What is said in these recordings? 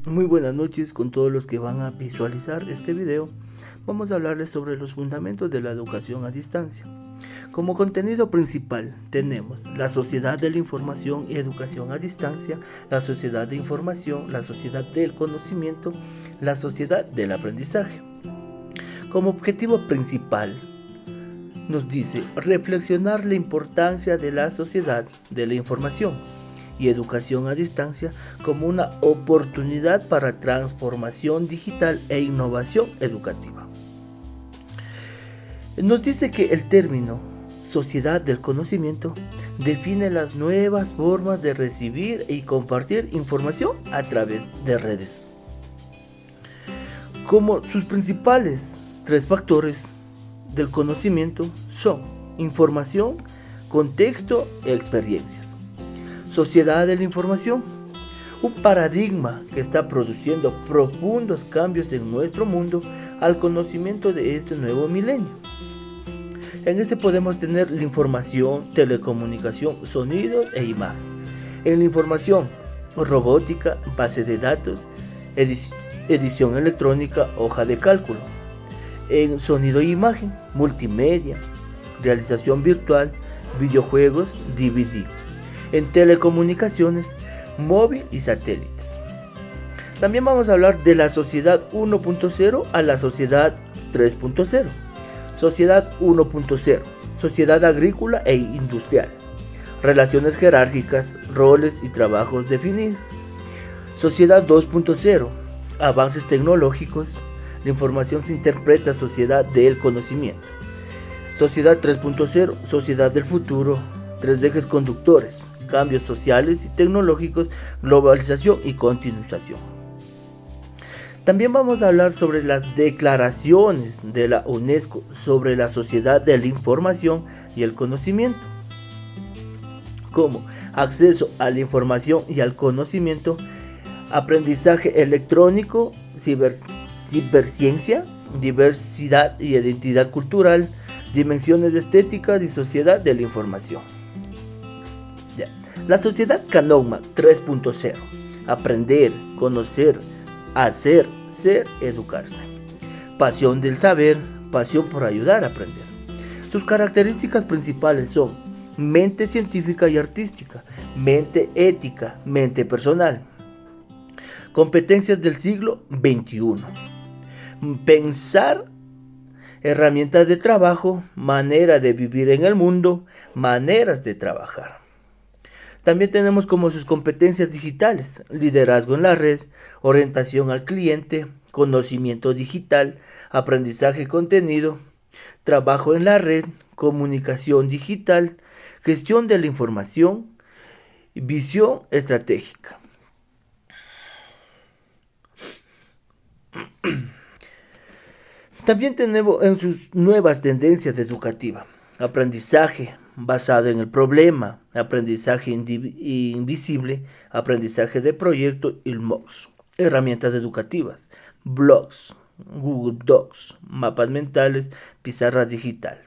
Muy buenas noches con todos los que van a visualizar este video. Vamos a hablarles sobre los fundamentos de la educación a distancia. Como contenido principal tenemos la sociedad de la información y educación a distancia, la sociedad de información, la sociedad del conocimiento, la sociedad del aprendizaje. Como objetivo principal nos dice reflexionar la importancia de la sociedad de la información y educación a distancia como una oportunidad para transformación digital e innovación educativa. Nos dice que el término sociedad del conocimiento define las nuevas formas de recibir y compartir información a través de redes. Como sus principales tres factores del conocimiento son información, contexto y experiencias. Sociedad de la información, un paradigma que está produciendo profundos cambios en nuestro mundo al conocimiento de este nuevo milenio. En ese podemos tener la información, telecomunicación, sonido e imagen. En la información, robótica, base de datos, edición electrónica, hoja de cálculo. En sonido e imagen, multimedia, realización virtual, videojuegos, DVD. En telecomunicaciones, móvil y satélites. También vamos a hablar de la sociedad 1.0 a la sociedad 3.0. Sociedad 1.0, sociedad agrícola e industrial. Relaciones jerárquicas, roles y trabajos definidos. Sociedad 2.0, avances tecnológicos. La información se interpreta sociedad del conocimiento. Sociedad 3.0, sociedad del futuro. Tres ejes conductores, cambios sociales y tecnológicos, globalización y continuación. También vamos a hablar sobre las declaraciones de la UNESCO sobre la sociedad de la información y el conocimiento, como acceso a la información y al conocimiento, aprendizaje electrónico, ciberciencia, diversidad y identidad cultural, dimensiones estéticas y sociedad de la información. La sociedad Canogma 3.0, aprender, conocer, hacer, ser, educarse. Pasión del saber, pasión por ayudar a aprender. Sus características principales son mente científica y artística, mente ética, mente personal. Competencias del siglo XXI. Pensar, herramientas de trabajo, manera de vivir en el mundo, maneras de trabajar. También tenemos como sus competencias digitales, liderazgo en la red, orientación al cliente, conocimiento digital, aprendizaje de contenido, trabajo en la red, comunicación digital, gestión de la información, visión estratégica. También tenemos en sus nuevas tendencias educativas, aprendizaje basado en el problema, aprendizaje invisible, aprendizaje de proyecto y MOOCs. Herramientas educativas, blogs, Google Docs, mapas mentales, pizarra digital.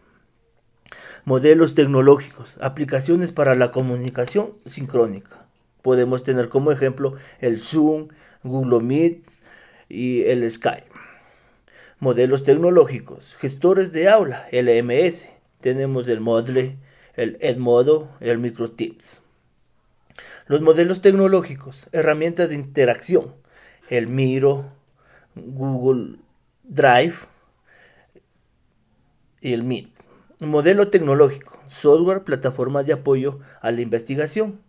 Modelos tecnológicos, aplicaciones para la comunicación sincrónica. Podemos tener como ejemplo el Zoom, Google Meet y el Skype. Modelos tecnológicos, gestores de aula, LMS. Tenemos el Moodle, el Edmodo, el MicroTeams. Los modelos tecnológicos, herramientas de interacción, el Miro, Google Drive y el Meet. Modelo tecnológico, software, plataformas de apoyo a la investigación,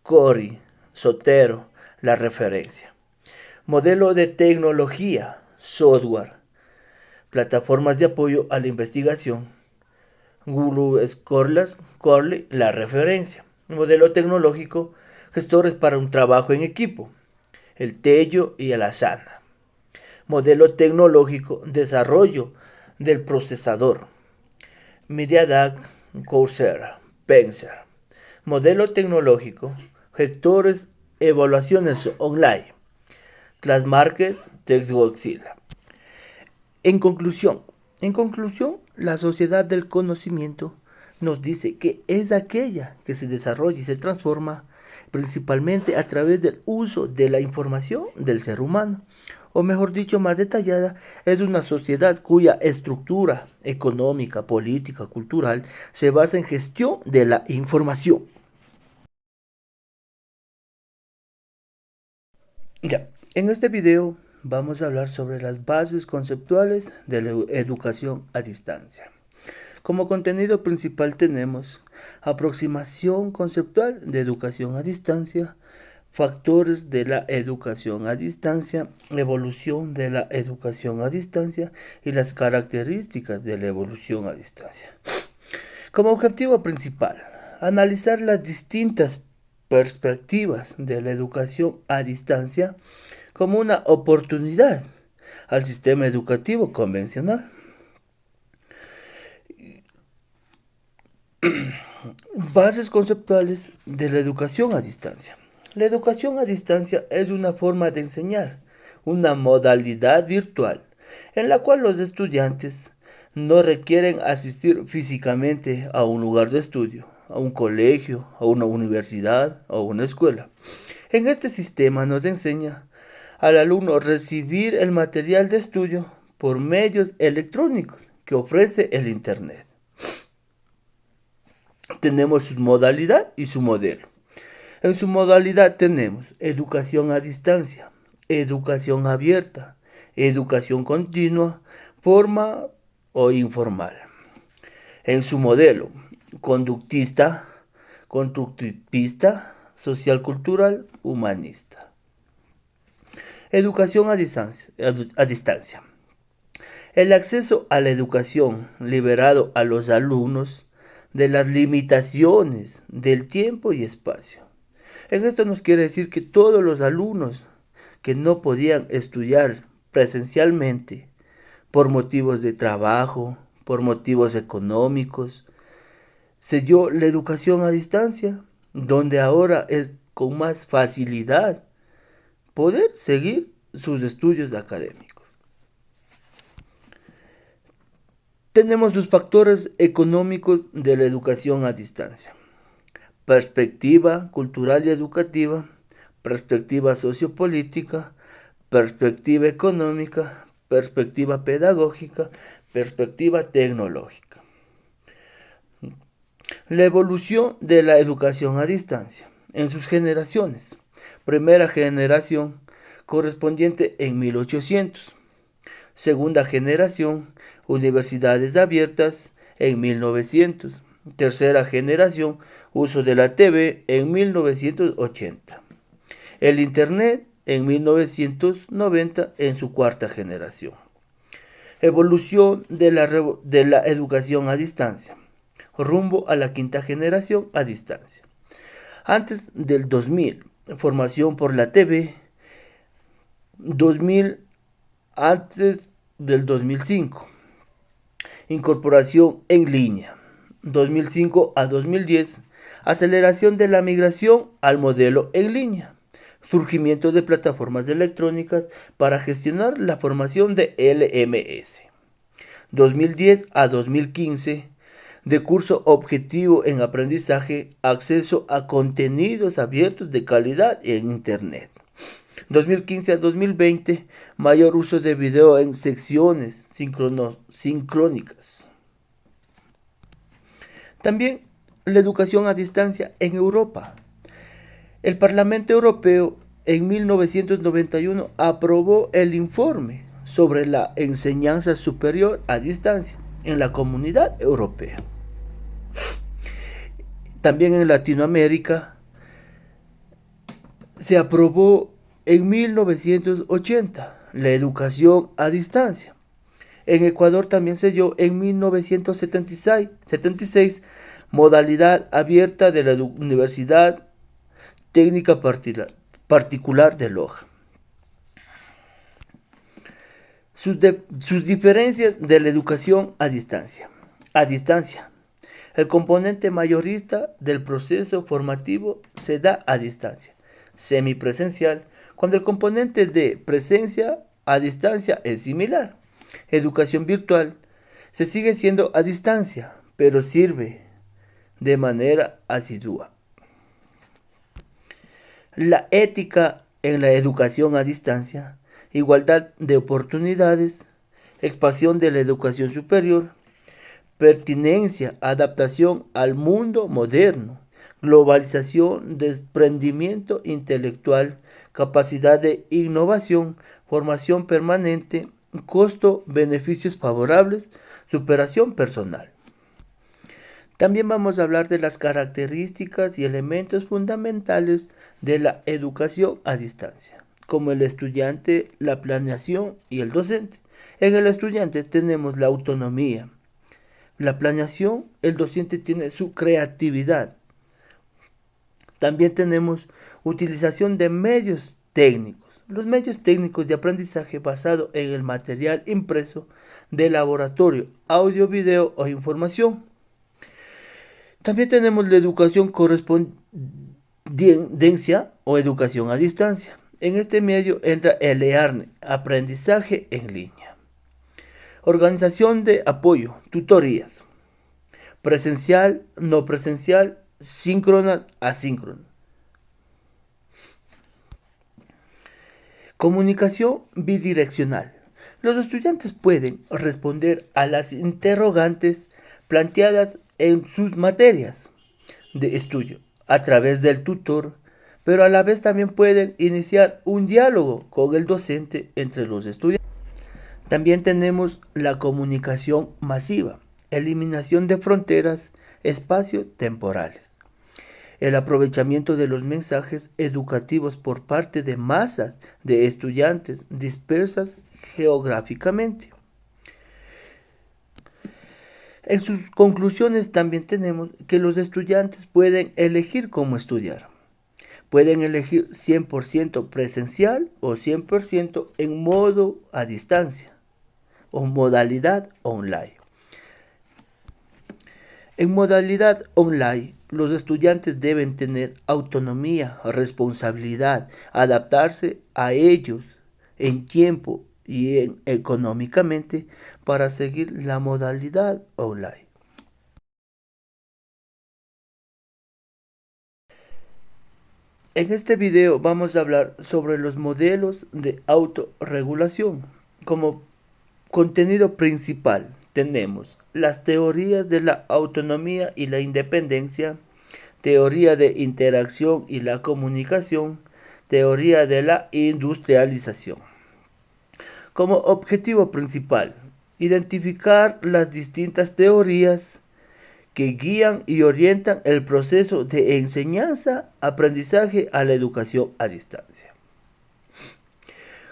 Cori, Zotero, la referencia. Modelo de tecnología, software, plataformas de apoyo a la investigación, Google Scholar, Corley, la referencia. Modelo tecnológico, gestores para un trabajo en equipo, el Tello y el Asana. Modelo tecnológico, desarrollo del procesador, MediaDAC, Coursera, Pencer. Modelo tecnológico, gestores, evaluaciones online, ClassMarket, TextWorksila. En conclusión, la sociedad del conocimiento nos dice que es aquella que se desarrolla y se transforma principalmente a través del uso de la información del ser humano. O mejor dicho, más detallada, es una sociedad cuya estructura económica, política, cultural se basa en gestión de la información. Ya, en este video vamos a hablar sobre las bases conceptuales de la educación a distancia. Como contenido principal tenemos aproximación conceptual de educación a distancia, factores de la educación a distancia, evolución de la educación a distancia y las características de la evolución a distancia. Como objetivo principal, analizar las distintas perspectivas de la educación a distancia como una oportunidad al sistema educativo convencional. Bases conceptuales de la educación a distancia. La educación a distancia es una forma de enseñar, una modalidad virtual, en la cual los estudiantes no requieren asistir físicamente a un lugar de estudio, a un colegio, a una universidad o a una escuela. En este sistema nos enseña al alumno recibir el material de estudio por medios electrónicos que ofrece el Internet. Tenemos su modalidad y su modelo. En su modalidad tenemos educación a distancia, educación abierta, educación continua, forma o informal. En su modelo, conductista, constructivista, social cultural, humanista. Educación a distancia. El acceso a la educación liberado a los alumnos de las limitaciones del tiempo y espacio. En esto nos quiere decir que todos los alumnos que no podían estudiar presencialmente por motivos de trabajo, por motivos económicos, se dio la educación a distancia, donde ahora es con más facilidad poder seguir sus estudios académicos. Tenemos los factores económicos de la educación a distancia. Perspectiva cultural y educativa, perspectiva sociopolítica, perspectiva económica, perspectiva pedagógica, perspectiva tecnológica. La evolución de la educación a distancia en sus generaciones. Primera generación correspondiente en 1800. Segunda generación, universidades abiertas en 1900. Tercera generación, uso de la TV en 1980. El Internet en 1990 en su cuarta generación. Evolución de la educación a distancia. Rumbo a la quinta generación a distancia. Antes del 2000, formación por la TV. 2000 antes del 2005. Incorporación en línea. 2005 a 2010. Aceleración de la migración al modelo en línea. Surgimiento de plataformas electrónicas para gestionar la formación de LMS. 2010 a 2015. De curso objetivo en aprendizaje, acceso a contenidos abiertos de calidad en Internet. 2015 a 2020, mayor uso de video en secciones sincrónicas. También la educación a distancia en Europa. El Parlamento Europeo en 1991 aprobó el informe sobre la enseñanza superior a distancia en la Comunidad Europea. También en Latinoamérica se aprobó en 1980 la educación a distancia. En Ecuador también se dio en 1976 modalidad abierta de la Universidad Técnica Particular de Loja. Sus diferencias de la educación a distancia. A distancia. El componente mayorista del proceso formativo se da a distancia, semipresencial, cuando el componente de presencia a distancia es similar. Educación virtual se sigue siendo a distancia, pero sirve de manera asidua. la ética en la educación a distancia, igualdad de oportunidades, expansión de la educación superior, pertinencia, adaptación al mundo moderno, globalización, desprendimiento intelectual, capacidad de innovación, formación permanente, costo, beneficios favorables, superación personal. También vamos a hablar de las características y elementos fundamentales de la educación a distancia, como el estudiante, la planeación y el docente. En el estudiante tenemos la autonomía. La planeación, el docente tiene su creatividad. También tenemos utilización de medios técnicos. Los medios técnicos de aprendizaje basado en el material impreso de laboratorio, audio, video o información. También tenemos la educación correspondencia o educación a distancia. En este medio entra el e-learning, aprendizaje en línea. Organización de apoyo, tutorías. Presencial, no presencial, síncrona, asíncrona. Comunicación bidireccional. Los estudiantes pueden responder a las interrogantes planteadas en sus materias de estudio a través del tutor, pero a la vez también pueden iniciar un diálogo con el docente entre los estudiantes. También tenemos la comunicación masiva, eliminación de fronteras espacio-temporales, el aprovechamiento de los mensajes educativos por parte de masas de estudiantes dispersas geográficamente. En sus conclusiones también tenemos que los estudiantes pueden elegir cómo estudiar. Pueden elegir 100% presencial o 100% en modo a distancia o modalidad online. En modalidad online, los estudiantes deben tener autonomía, responsabilidad, adaptarse a ellos en tiempo y económicamente para seguir la modalidad online. En este video vamos a hablar sobre los modelos de autorregulación. Como contenido principal tenemos las teorías de la autonomía y la independencia, teoría de interacción y la comunicación, teoría de la industrialización. Como objetivo principal, identificar las distintas teorías que guían y orientan el proceso de enseñanza-aprendizaje a la educación a distancia.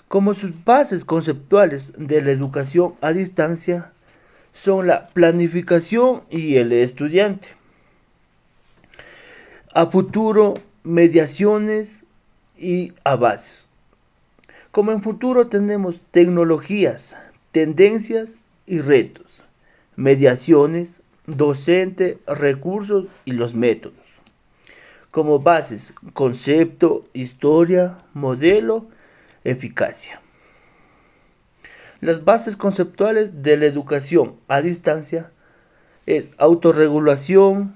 Como sus bases conceptuales de la educación a distancia son la planificación y el estudiante. A futuro, mediaciones y avances. Como en futuro tenemos tecnologías, tendencias y retos, mediaciones, docente, recursos y los métodos. Como bases, concepto, historia, modelo, eficacia. Las bases conceptuales de la educación a distancia es autorregulación,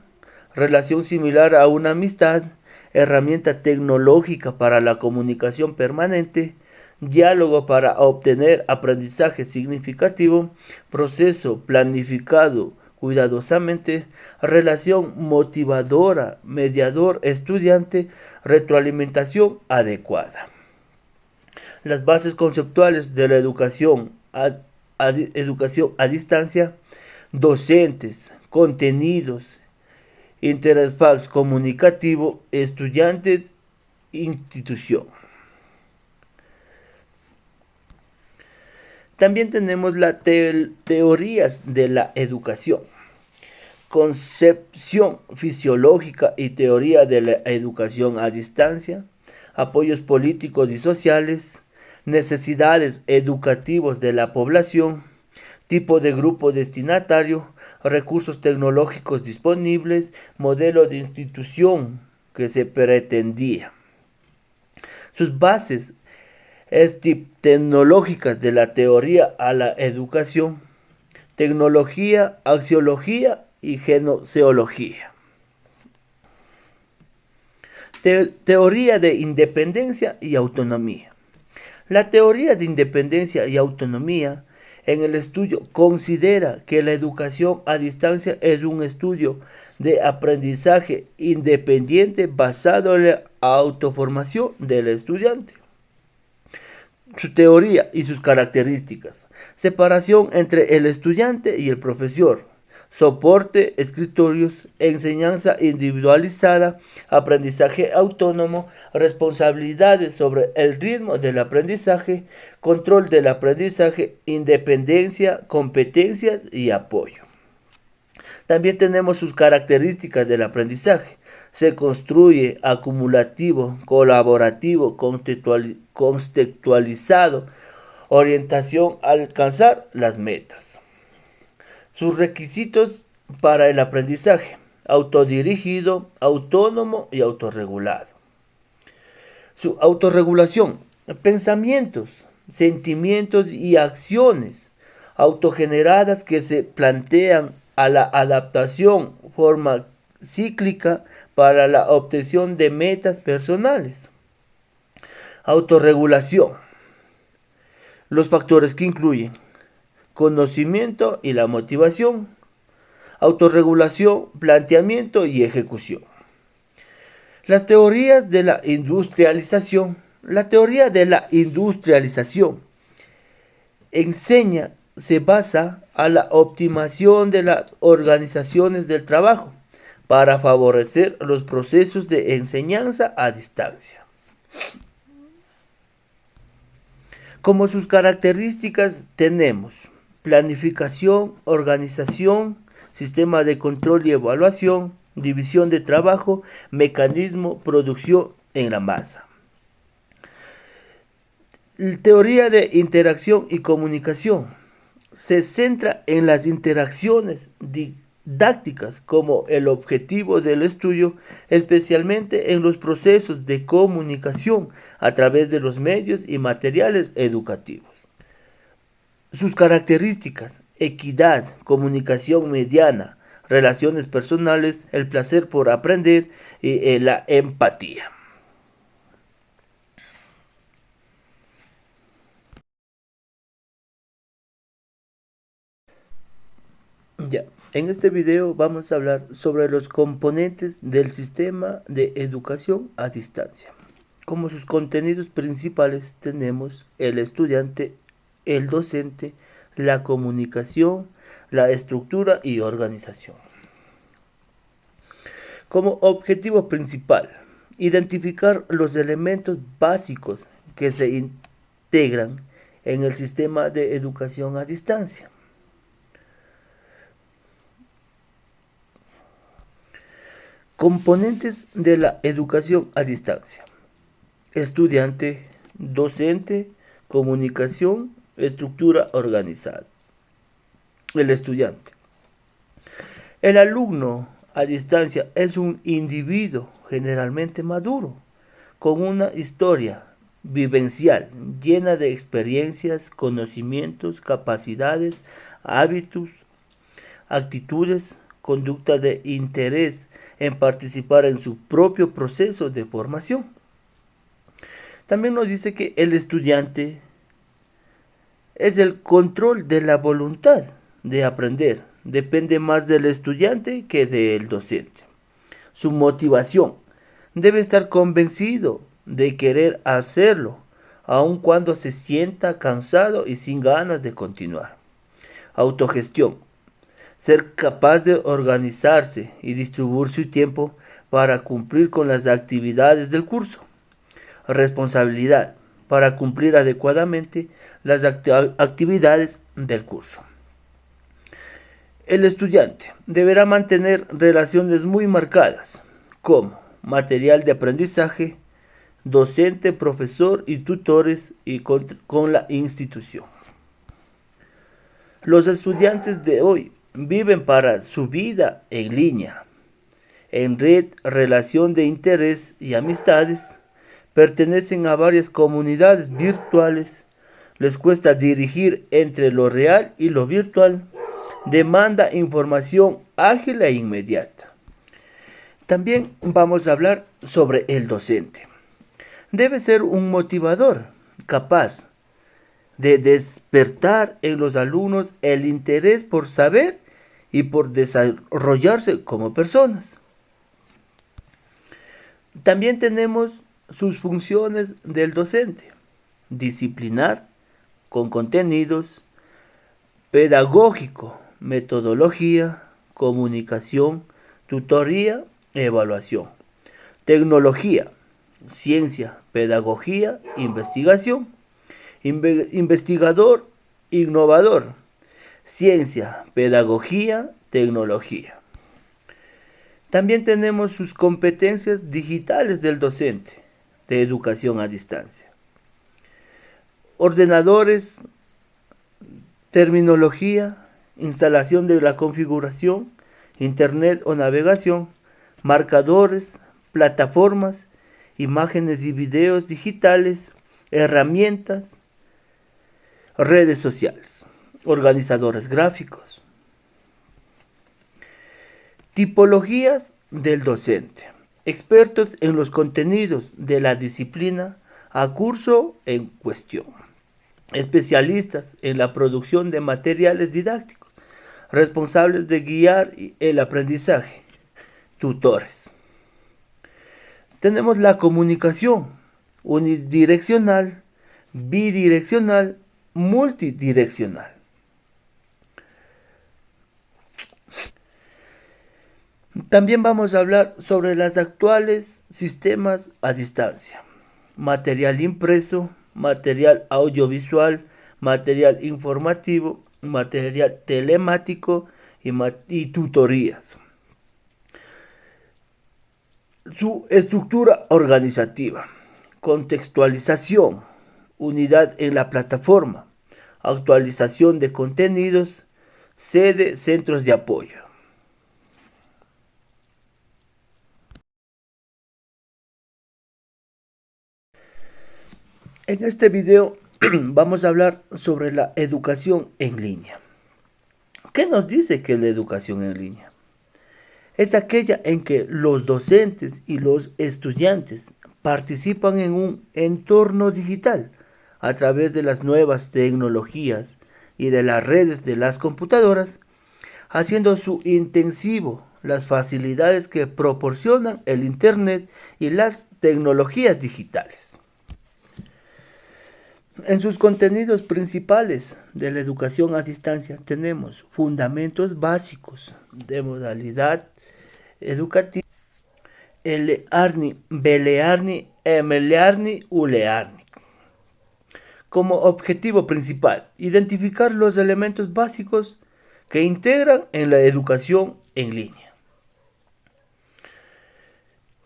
relación similar a una amistad, herramienta tecnológica para la comunicación permanente, diálogo para obtener aprendizaje significativo, proceso planificado cuidadosamente, relación motivadora, mediador-estudiante, retroalimentación adecuada. Las bases conceptuales de la educación a distancia, docentes, contenidos, interfaz comunicativo, estudiantes, institución. También tenemos las teorías de la educación, concepción fisiológica y teoría de la educación a distancia, apoyos políticos y sociales, necesidades educativas de la población, tipo de grupo destinatario, recursos tecnológicos disponibles, modelo de institución que se pretendía. Sus bases tecnológicas de la teoría a la educación, tecnología, axiología y genoseología. Teoría de independencia y autonomía. La teoría de independencia y autonomía en el estudio considera que la educación a distancia es un estudio de aprendizaje independiente basado en la autoformación del estudiante. Su teoría y sus características. Separación entre el estudiante y el profesor. Soporte, escritorios, enseñanza individualizada, aprendizaje autónomo, responsabilidades sobre el ritmo del aprendizaje, control del aprendizaje, independencia, competencias y apoyo. También tenemos sus características del aprendizaje. Se construye acumulativo, colaborativo, contextualizado, orientación a alcanzar las metas. Sus requisitos para el aprendizaje: autodirigido, autónomo y autorregulado. Su autorregulación: pensamientos, sentimientos y acciones autogeneradas que se plantean a la adaptación, forma cíclica para la obtención de metas personales. Autorregulación: los factores que incluyen conocimiento y la motivación, autorregulación, planteamiento y ejecución. Las teorías de la industrialización. La teoría de la industrialización se basa a la optimización de las organizaciones del trabajo para favorecer los procesos de enseñanza a distancia. Como sus características tenemos planificación, organización, sistema de control y evaluación, división de trabajo, mecanismo, producción en la masa. Teoría de interacción y comunicación. Se centra en las interacciones didácticas como el objetivo del estudio, especialmente en los procesos de comunicación a través de los medios y materiales educativos. Sus características: equidad, comunicación mediana, relaciones personales, el placer por aprender y la empatía. Ya, en este video vamos a hablar sobre los componentes del sistema de educación a distancia. Como sus contenidos principales tenemos el estudiante, el docente, la comunicación, la estructura y organización. Como objetivo principal, identificar los elementos básicos que se integran en el sistema de educación a distancia. Componentes de la educación a distancia: estudiante, docente, comunicación, estructura organizada. El estudiante. El alumno a distancia es un individuo generalmente maduro, con una historia vivencial llena de experiencias, conocimientos, capacidades, hábitos, actitudes, conducta de interés en participar en su propio proceso de formación. También nos dice que el estudiante es el control de la voluntad de aprender. Depende más del estudiante que del docente. Su motivación: debe estar convencido de querer hacerlo, aun cuando se sienta cansado y sin ganas de continuar. Autogestión: ser capaz de organizarse y distribuir su tiempo para cumplir con las actividades del curso. Responsabilidad: para cumplir adecuadamente las actividades del curso. El estudiante deberá mantener relaciones muy marcadas, como material de aprendizaje, docente, profesor y tutores y con la institución. Los estudiantes de hoy viven para su vida en línea, en red, relación de interés y amistades, pertenecen a varias comunidades virtuales, les cuesta dirigir entre lo real y lo virtual, demanda información ágil e inmediata. También vamos a hablar sobre el docente. Debe ser un motivador capaz de despertar en los alumnos el interés por saber y por desarrollarse como personas. También tenemos sus funciones del docente: disciplinar con contenidos, pedagógico, metodología, comunicación, tutoría, evaluación, tecnología, ciencia, pedagogía, investigación, investigador, innovador, ciencia, pedagogía, tecnología. También tenemos sus competencias digitales del docente de educación a distancia: ordenadores, terminología, instalación de la configuración, internet o navegación, marcadores, plataformas, imágenes y videos digitales, herramientas, redes sociales, organizadores gráficos. Tipologías del docente: expertos en los contenidos de la disciplina a curso en cuestión, especialistas en la producción de materiales didácticos, responsables de guiar el aprendizaje, tutores. Tenemos la comunicación unidireccional, bidireccional, multidireccional. También vamos a hablar sobre los actuales sistemas a distancia: material impreso, material audiovisual, material informativo, material telemático y tutorías. Su estructura organizativa: contextualización, unidad en la plataforma, actualización de contenidos, sede, centros de apoyo. En este video vamos a hablar sobre la educación en línea. ¿Qué nos dice que es la educación en línea? Es aquella en que los docentes y los estudiantes participan en un entorno digital a través de las nuevas tecnologías y de las redes de las computadoras, haciendo su intensivo las facilidades que proporcionan el Internet y las tecnologías digitales. En sus contenidos principales de la educación a distancia tenemos fundamentos básicos de modalidad educativa, el-learning, B-learning, M-learning, U-learning. Como objetivo principal, identificar los elementos básicos que integran en la educación en línea.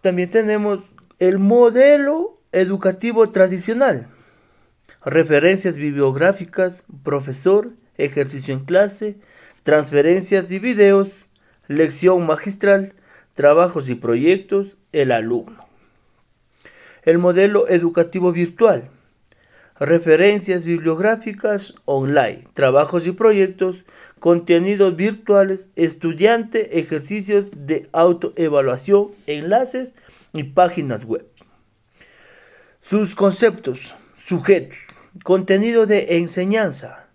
También tenemos el modelo educativo tradicional: referencias bibliográficas, profesor, ejercicio en clase, transferencias y videos, lección magistral, trabajos y proyectos, el alumno. El modelo educativo virtual: referencias bibliográficas online, trabajos y proyectos, contenidos virtuales, estudiante, ejercicios de autoevaluación, enlaces y páginas web. Sus conceptos: sujetos, contenido de enseñanza,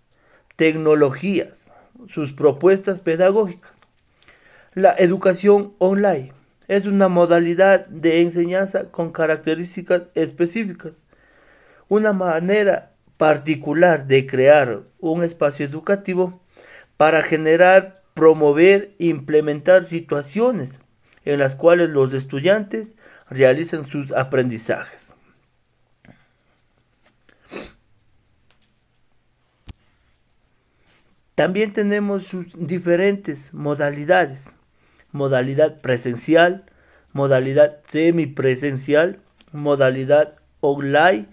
tecnologías, sus propuestas pedagógicas. La educación online es una modalidad de enseñanza con características específicas, una manera particular de crear un espacio educativo para generar, promover e implementar situaciones en las cuales los estudiantes realizan sus aprendizajes. También tenemos sus diferentes modalidades: modalidad presencial, modalidad semipresencial, modalidad online,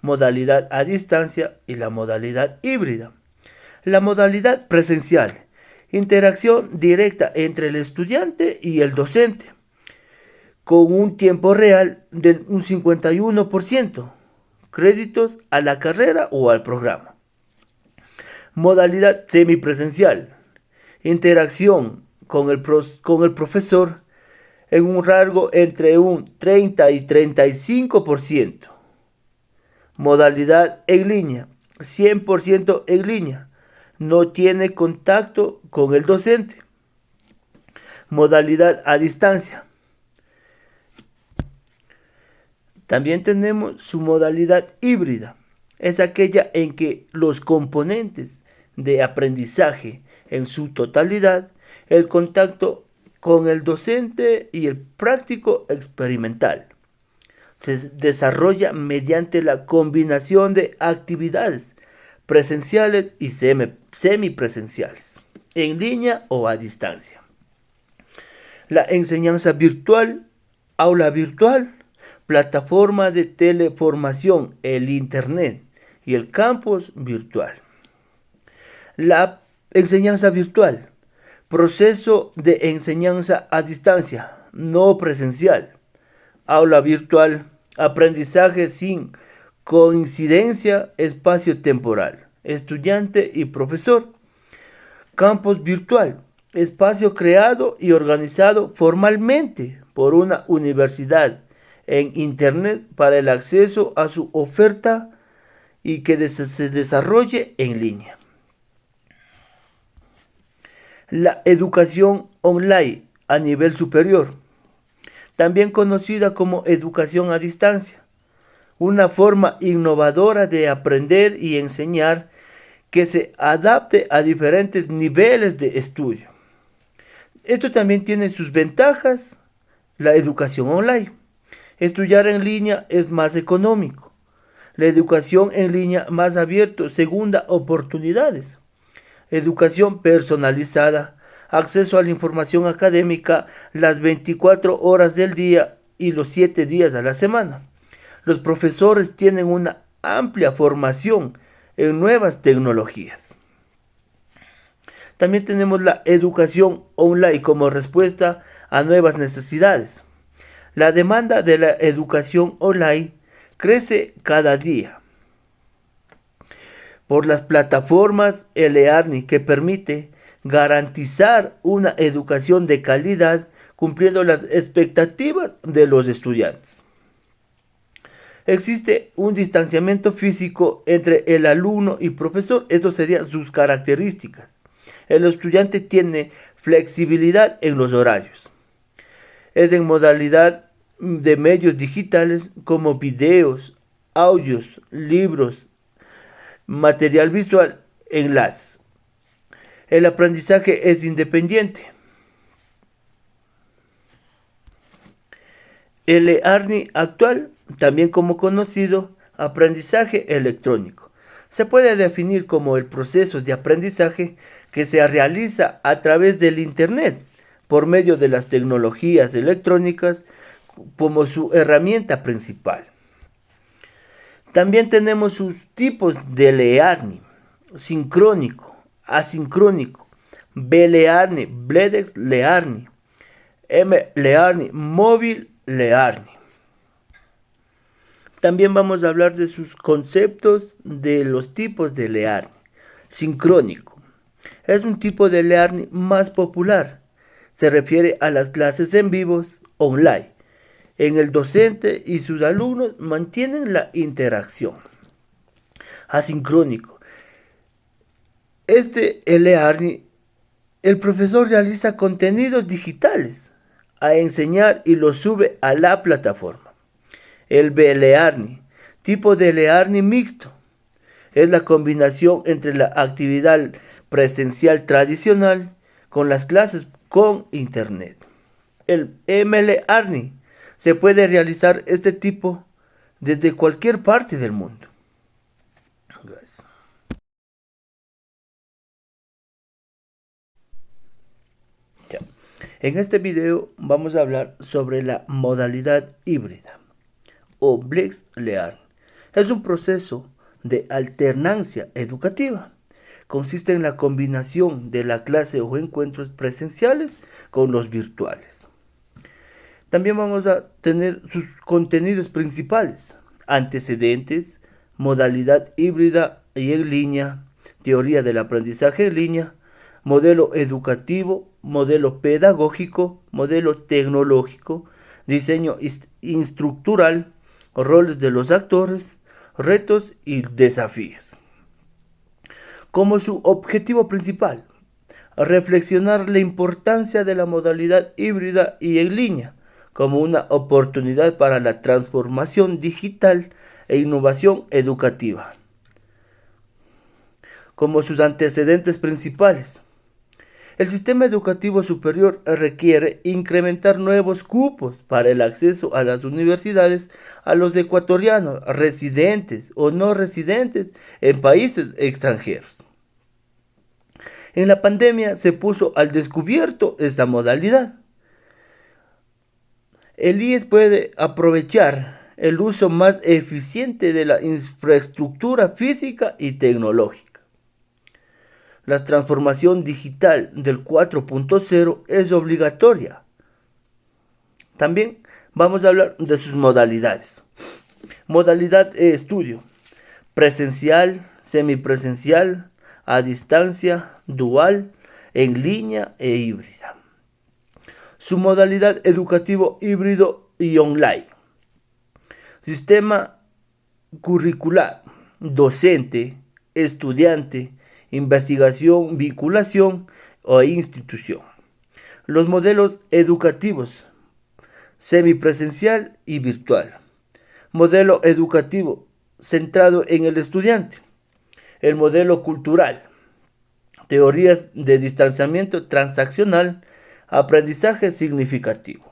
modalidad a distancia y la modalidad híbrida. La modalidad presencial: interacción directa entre el estudiante y el docente, con un tiempo real de un 51%, créditos a la carrera o al programa. Modalidad semipresencial: interacción con el profesor en un rango entre un 30 y 35%. Modalidad en línea, 100% en línea. No tiene contacto con el docente. Modalidad a distancia. También tenemos su modalidad híbrida. Es aquella en que los componentes de aprendizaje en su totalidad, el contacto con el docente y el práctico experimental, se desarrolla mediante la combinación de actividades presenciales y semipresenciales, en línea o a distancia. La enseñanza virtual, aula virtual, plataforma de teleformación, el Internet y el campus virtual. La enseñanza virtual, proceso de enseñanza a distancia, no presencial. Aula virtual, aprendizaje sin coincidencia espacio-temporal, estudiante y profesor. Campus virtual, espacio creado y organizado formalmente por una universidad en Internet para el acceso a su oferta y que se desarrolle en línea. La educación online a nivel superior, también conocida como educación a distancia, una forma innovadora de aprender y enseñar que se adapte a diferentes niveles de estudio. Esto también tiene sus ventajas. La educación online. Estudiar en línea es más económico. La educación en línea más abierto, segunda oportunidades. Educación personalizada, acceso a la información académica las 24 horas del día y los 7 días a la semana. Los profesores tienen una amplia formación en nuevas tecnologías. También tenemos la educación online como respuesta a nuevas necesidades. La demanda de la educación online crece cada día por las plataformas e-learning que permite garantizar una educación de calidad cumpliendo las expectativas de los estudiantes. Existe un distanciamiento físico entre el alumno y profesor, esto serían sus características. El estudiante tiene flexibilidad en los horarios. Es en modalidad de medios digitales como videos, audios, libros, material visual, enlaces. El aprendizaje es independiente. El e-learning actual, también como conocido, aprendizaje electrónico, se puede definir como el proceso de aprendizaje que se realiza a través del Internet por medio de las tecnologías electrónicas como su herramienta principal. También tenemos sus tipos de e-learning: sincrónico, asincrónico, B-learning, blended learning, M-learning, móvil learning. También vamos a hablar de sus conceptos de los tipos de learning. Sincrónico es un tipo de learning más popular. Se refiere a las clases en vivos online. En el docente y sus alumnos mantienen la interacción. Asincrónico. E-learning, el profesor realiza contenidos digitales a enseñar y los sube a la plataforma. El B-learning, tipo de learning mixto, es la combinación entre la actividad presencial tradicional con las clases con internet. El M-learning, se puede realizar este tipo desde cualquier parte del mundo. Gracias. Ya. En este video vamos a hablar sobre la modalidad híbrida o blended learning. Es un proceso de alternancia educativa. Consiste en la combinación de la clase o encuentros presenciales con los virtuales. También vamos a tener sus contenidos principales: antecedentes, modalidad híbrida y en línea, teoría del aprendizaje en línea, modelo educativo, modelo pedagógico, modelo tecnológico, diseño estructural, roles de los actores, retos y desafíos. Como su objetivo principal, reflexionar la importancia de la modalidad híbrida y en línea como una oportunidad para la transformación digital e innovación educativa. Como sus antecedentes principales, el sistema educativo superior requiere incrementar nuevos cupos para el acceso a las universidades a los ecuatorianos residentes o no residentes en países extranjeros. En la pandemia se puso al descubierto esta modalidad. El IES puede aprovechar el uso más eficiente de la infraestructura física y tecnológica. La transformación digital del 4.0 es obligatoria. También vamos a hablar de sus modalidades. Modalidad estudio: presencial, semipresencial, a distancia, dual, en línea e híbrida. Su modalidad educativo híbrido y online. Sistema curricular: docente, estudiante, investigación, vinculación o institución. Los modelos educativos: semipresencial y virtual. Modelo educativo centrado en el estudiante. El modelo cultural: teorías de distanciamiento transaccional, aprendizaje significativo.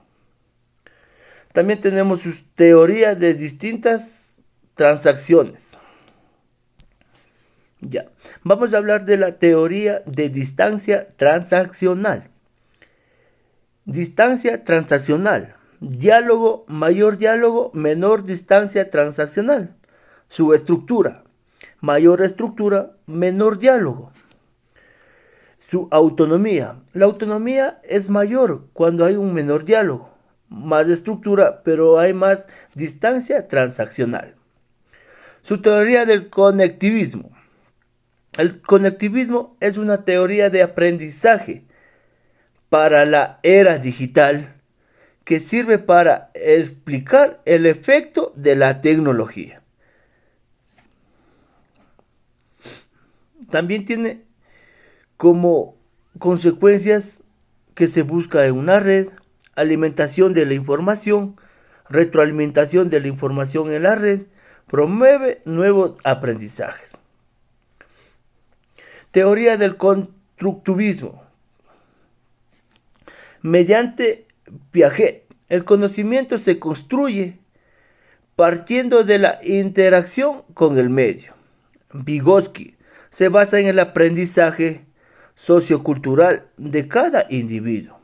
También tenemos sus teorías de distintas transacciones. Ya, vamos a hablar de la teoría de distancia transaccional. Distancia transaccional: diálogo, mayor diálogo, menor distancia transaccional. Su estructura: mayor estructura, menor diálogo. Su autonomía: la autonomía es mayor cuando hay un menor diálogo, más estructura, pero hay más distancia transaccional. Su teoría del conectivismo: el conectivismo es una teoría de aprendizaje para la era digital que sirve para explicar el efecto de la tecnología. También tiene como consecuencias que se busca en una red, alimentación de la información, retroalimentación de la información en la red, promueve nuevos aprendizajes. Teoría del constructivismo. Mediante Piaget, el conocimiento se construye partiendo de la interacción con el medio. Vygotsky se basa en el aprendizaje sociocultural de cada individuo.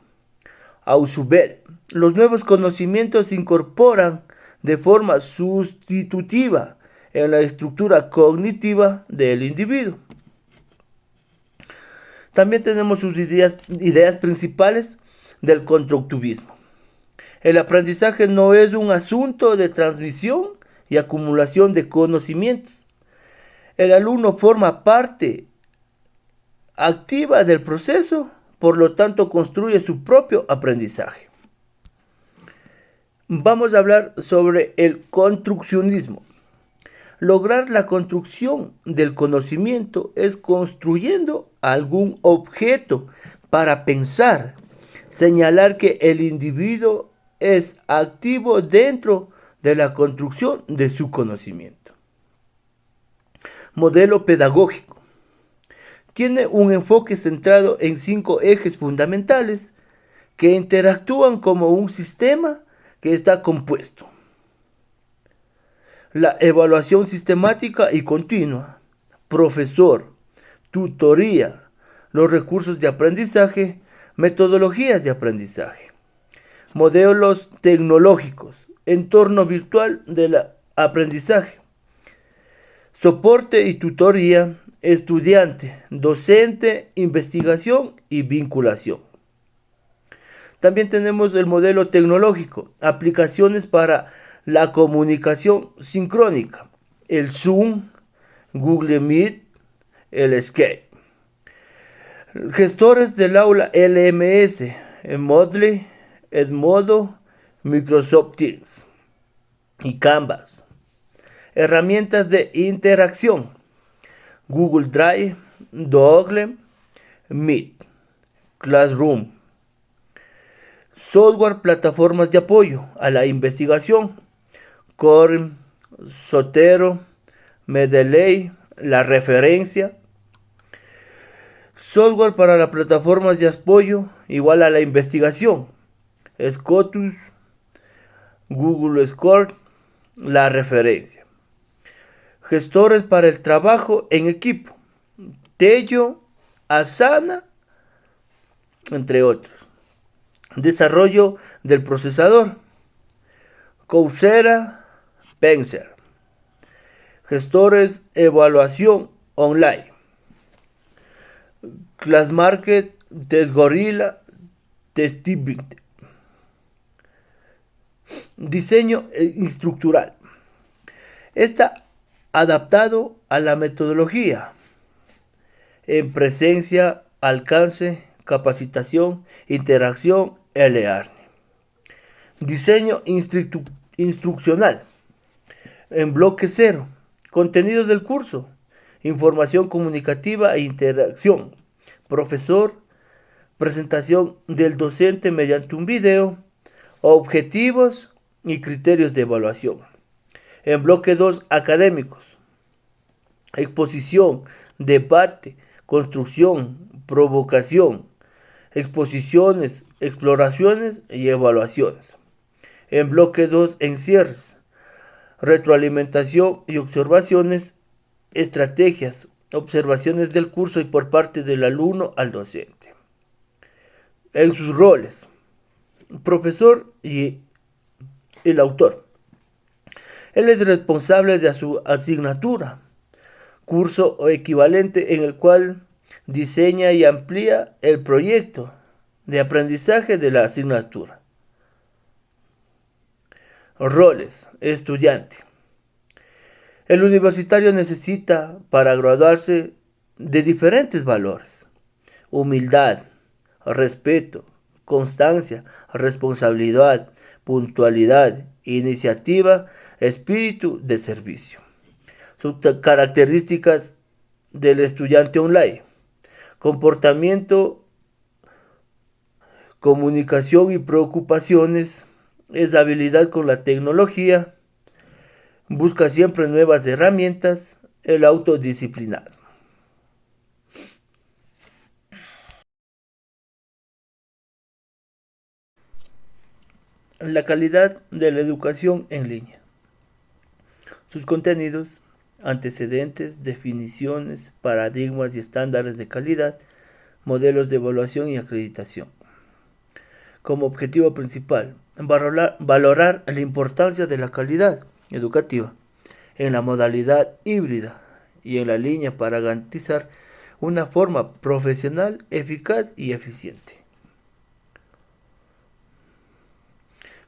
Ausubel, los nuevos conocimientos se incorporan de forma sustitutiva en la estructura cognitiva del individuo. También tenemos sus ideas principales del constructivismo. El aprendizaje no es un asunto de transmisión y acumulación de conocimientos. El alumno forma parte activa del proceso, por lo tanto construye su propio aprendizaje. Vamos a hablar sobre el construccionismo. Lograr la construcción del conocimiento es construyendo algún objeto para pensar, señalar que el individuo es activo dentro de la construcción de su conocimiento. Modelo pedagógico. Tiene un enfoque centrado en 5 ejes fundamentales que interactúan como un sistema que está compuesto. La evaluación sistemática y continua, profesor, tutoría, los recursos de aprendizaje, metodologías de aprendizaje. Modelos tecnológicos, entorno virtual del aprendizaje. Soporte y tutoría, estudiante, docente, investigación y vinculación. También tenemos el modelo tecnológico, aplicaciones para la comunicación sincrónica, el Zoom, Google Meet, el Skype. Gestores del aula LMS, Moodle, Edmodo, Microsoft Teams y Canvas. Herramientas de interacción, Google Drive, Google Meet, Classroom. Software, plataformas de apoyo a la investigación, Corel, Zotero, Mendeley, La Referencia. Software para las plataformas de apoyo igual a la investigación, Scotus, Google Scholar, La Referencia. Gestores para el trabajo en equipo, Tello, Asana, entre otros. Desarrollo del procesador, Coursera, Pencer. Gestores, evaluación online, ClassMarket, TestGorilla, TestInvite. Diseño estructural. Está adaptado a la metodología en presencia, alcance, capacitación, interacción, e-learning. Diseño instruccional en bloque 0. Contenido del curso, información comunicativa e interacción. Profesor, presentación del docente mediante un video, objetivos y criterios de evaluación. En bloque 2, académicos, exposición, debate, construcción, provocación, exposiciones, exploraciones y evaluaciones. En bloque 2, encierres, retroalimentación y observaciones, estrategias, observaciones del curso y por parte del alumno al docente. En sus roles, profesor y el autor. Él es responsable de su asignatura, curso o equivalente en el cual diseña y amplía el proyecto de aprendizaje de la asignatura. Roles, estudiante. El universitario necesita para graduarse de diferentes valores: humildad, respeto, constancia, responsabilidad, puntualidad, iniciativa, espíritu de servicio. Sus características del estudiante online: comportamiento, comunicación y preocupaciones, es habilidad con la tecnología, busca siempre nuevas herramientas, el autodisciplinado. La calidad de la educación en línea. Sus contenidos, antecedentes, definiciones, paradigmas y estándares de calidad, modelos de evaluación y acreditación. Como objetivo principal, valorar la importancia de la calidad educativa en la modalidad híbrida y en la línea para garantizar una forma profesional, eficaz y eficiente.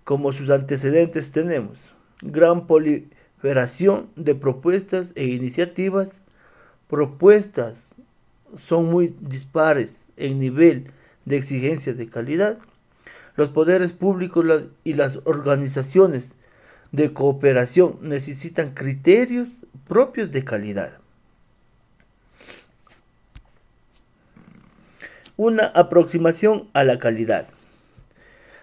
Como sus antecedentes tenemos gran proliferación de propuestas e iniciativas. Propuestas son muy dispares en nivel de exigencia de calidad. Los poderes públicos y las organizaciones de cooperación necesitan criterios propios de calidad. Una aproximación a la calidad.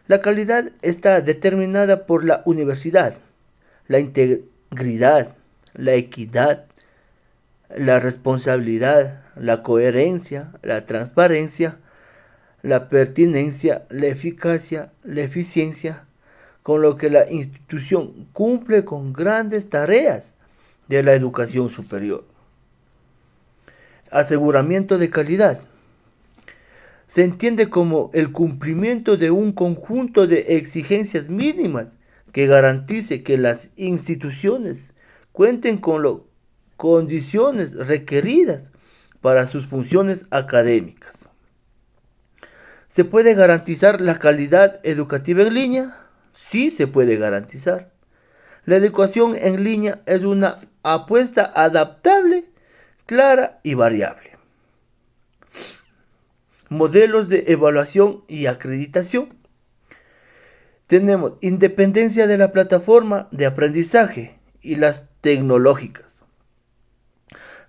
La calidad está determinada por la universidad, la integridad, la equidad, la responsabilidad, la coherencia, la transparencia, la pertinencia, la eficacia, la eficiencia, con lo que la institución cumple con grandes tareas de la educación superior. Aseguramiento de calidad. Se entiende como el cumplimiento de un conjunto de exigencias mínimas que garantice que las instituciones cuenten con las condiciones requeridas para sus funciones académicas. ¿Se puede garantizar la calidad educativa en línea? Sí, se puede garantizar. La educación en línea es una apuesta adaptable, clara y variable. Modelos de evaluación y acreditación. Tenemos independencia de la plataforma de aprendizaje y las tecnológicas.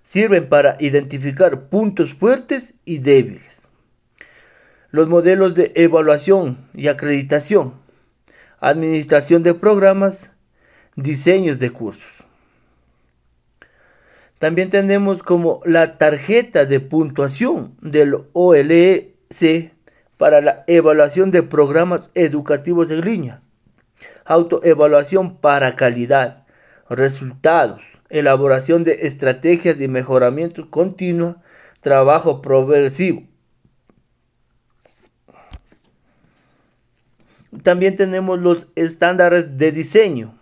Sirven para identificar puntos fuertes y débiles. Los modelos de evaluación y acreditación. Administración de programas, diseños de cursos. También tenemos como la tarjeta de puntuación del OLC para la evaluación de programas educativos en línea. Autoevaluación para calidad, resultados, elaboración de estrategias de mejoramiento continuo, trabajo progresivo. También tenemos los estándares de diseño,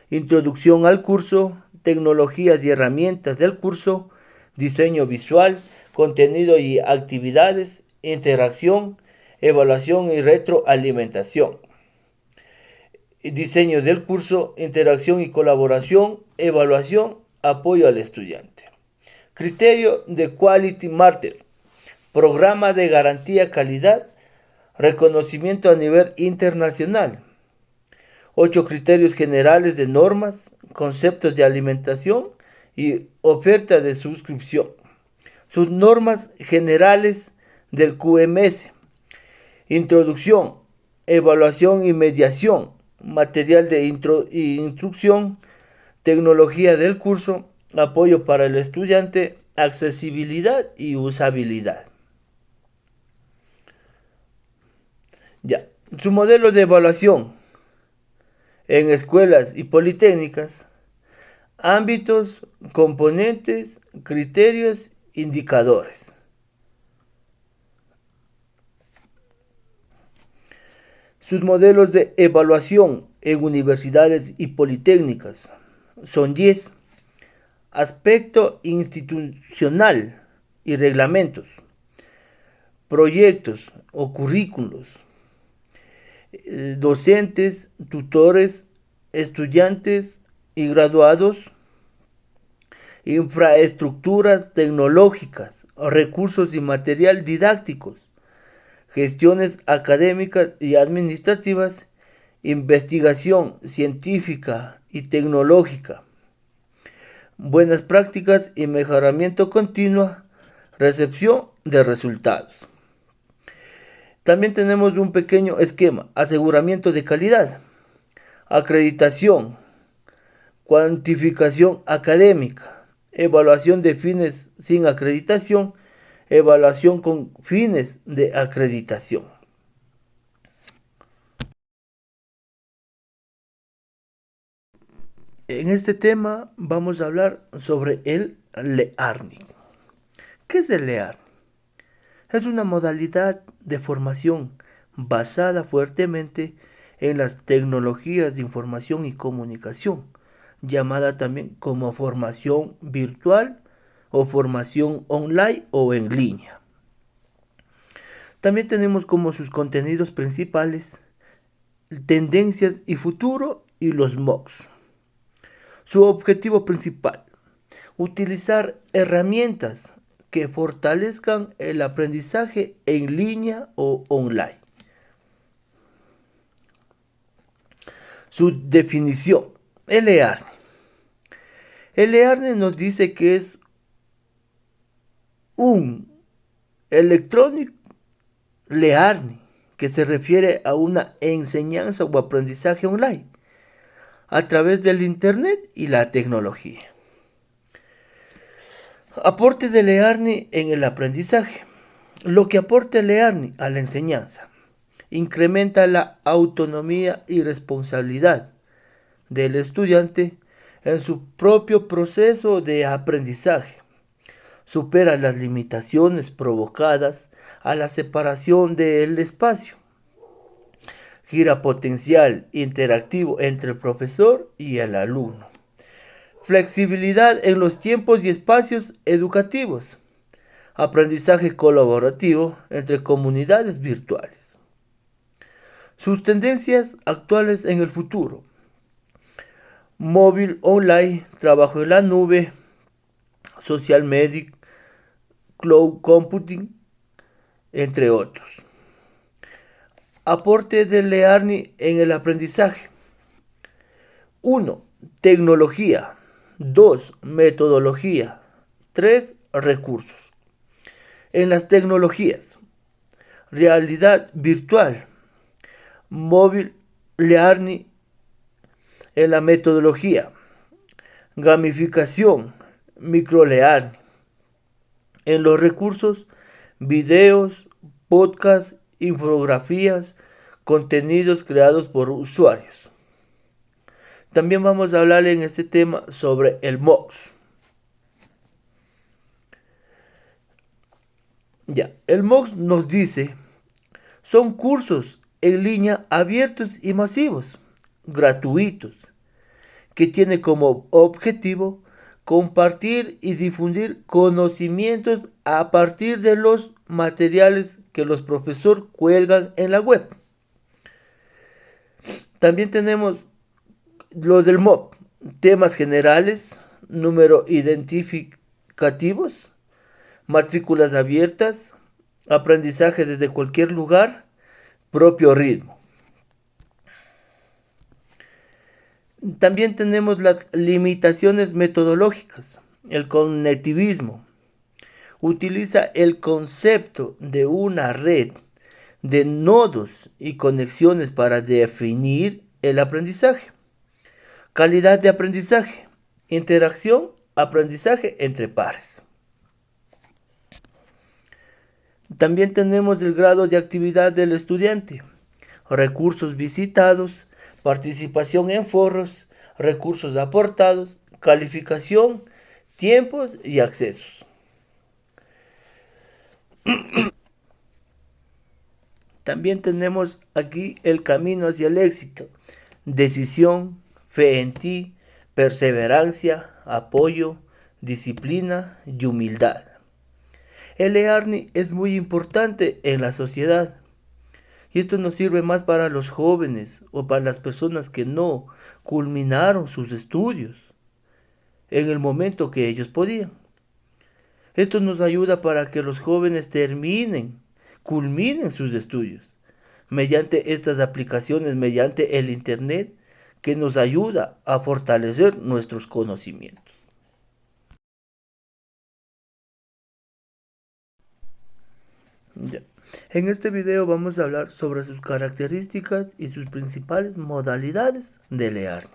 introducción al curso, tecnologías y herramientas del curso, diseño visual, contenido y actividades, interacción, evaluación y retroalimentación. Diseño del curso, interacción y colaboración, evaluación, apoyo al estudiante. Criterio de Quality Matter, programa de garantía calidad, reconocimiento a nivel internacional. 8 criterios generales de normas, conceptos de alimentación y oferta de suscripción. Sus normas generales del QMS. Introducción, evaluación y mediación, material de instrucción, tecnología del curso, apoyo para el estudiante, accesibilidad y usabilidad. Ya, su modelo de evaluación en escuelas y politécnicas, ámbitos, componentes, criterios, indicadores. Sus modelos de evaluación en universidades y politécnicas son 10. Aspecto institucional y reglamentos, proyectos o currículos, docentes, tutores, estudiantes y graduados, infraestructuras tecnológicas, recursos y material didácticos, gestiones académicas y administrativas, investigación científica y tecnológica, buenas prácticas y mejoramiento continuo, recepción de resultados. También tenemos un pequeño esquema: aseguramiento de calidad, acreditación, cuantificación académica, evaluación de fines sin acreditación, evaluación con fines de acreditación. En este tema vamos a hablar sobre el learning. ¿Qué es el learning? Es una modalidad de formación basada fuertemente en las tecnologías de información y comunicación, llamada también como formación virtual o formación online o en línea. También tenemos como sus contenidos principales tendencias y futuro y los MOOCs. Su objetivo principal: utilizar herramientas que fortalezcan el aprendizaje en línea o online. Su definición: el learning. El learning nos dice que es un electronic learning, que se refiere a una enseñanza o aprendizaje online a través del internet y la tecnología. Aporte de learning en el aprendizaje. Lo que aporta el learning a la enseñanza: incrementa la autonomía y responsabilidad del estudiante en su propio proceso de aprendizaje. Supera las limitaciones provocadas a la separación del espacio. Gira potencial interactivo entre el profesor y el alumno. Flexibilidad en los tiempos y espacios educativos. Aprendizaje colaborativo entre comunidades virtuales. Sus tendencias actuales en el futuro: móvil online, trabajo en la nube, social media, cloud computing, entre otros. Aporte del e-learning en el aprendizaje. 1. Tecnología. 2. Metodología. 3. Recursos. En las tecnologías, realidad virtual, móvil learning. En la metodología, gamificación, microlearning. En los recursos, videos, podcasts, infografías, contenidos creados por usuarios. También vamos a hablar en este tema sobre el MOOCs. El MOOCs nos dice, son cursos en línea abiertos y masivos, gratuitos, que tiene como objetivo compartir y difundir conocimientos a partir de los materiales que los profesores cuelgan en la web. También tenemos lo del MOOC, temas generales, número identificativos, matrículas abiertas, aprendizaje desde cualquier lugar, propio ritmo. También tenemos las limitaciones metodológicas. El conectivismo utiliza el concepto de una red de nodos y conexiones para definir el aprendizaje. Calidad de aprendizaje, interacción, aprendizaje entre pares. También tenemos el grado de actividad del estudiante, recursos visitados, participación en foros, recursos aportados, calificación, tiempos y accesos. También tenemos aquí el camino hacia el éxito, decisión, fe en ti, perseverancia, apoyo, disciplina y humildad. El e-learning es muy importante en la sociedad. Y esto nos sirve más para los jóvenes o para las personas que no culminaron sus estudios en el momento que ellos podían. Esto nos ayuda para que los jóvenes culminen sus estudios mediante estas aplicaciones, mediante el Internet, que nos ayuda a fortalecer nuestros conocimientos. En este video vamos a hablar sobre sus características y sus principales modalidades de e-learning.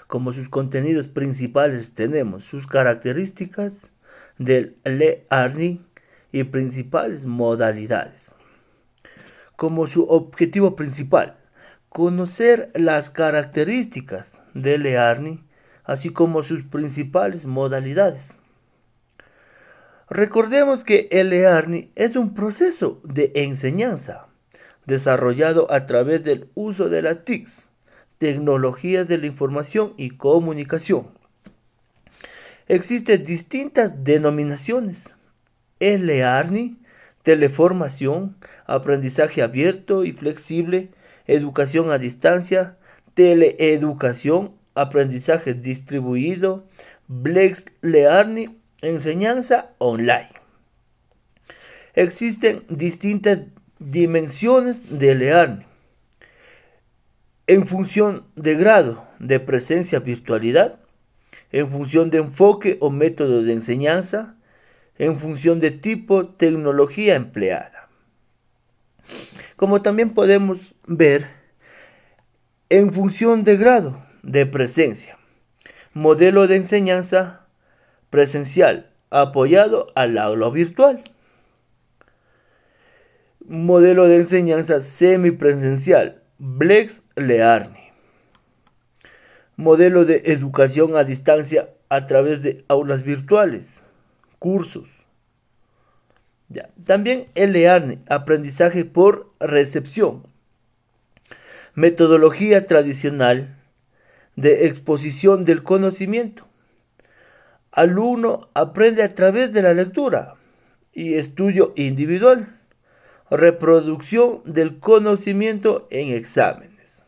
Como sus contenidos principales tenemos sus características del e-learning y principales modalidades. Como su objetivo principal, conocer las características del e-learning, así como sus principales modalidades. Recordemos que el e-learning es un proceso de enseñanza desarrollado a través del uso de las TICs, tecnologías de la información y comunicación. Existen distintas denominaciones: e-learning, teleformación, aprendizaje abierto y flexible, educación a distancia, teleeducación, aprendizaje distribuido, blended learning, enseñanza online. Existen distintas dimensiones de e-learning en función de grado de presencia virtualidad, en función de enfoque o método de enseñanza, en función de tipo tecnología empleada. Como también podemos ver, en función de grado de presencia, modelo de enseñanza presencial apoyado al aula virtual, modelo de enseñanza semipresencial, blended learning, modelo de educación a distancia a través de aulas virtuales, cursos. También el e-learning, aprendizaje por recepción, metodología tradicional de exposición del conocimiento. Alumno aprende a través de la lectura y estudio individual, reproducción del conocimiento en exámenes.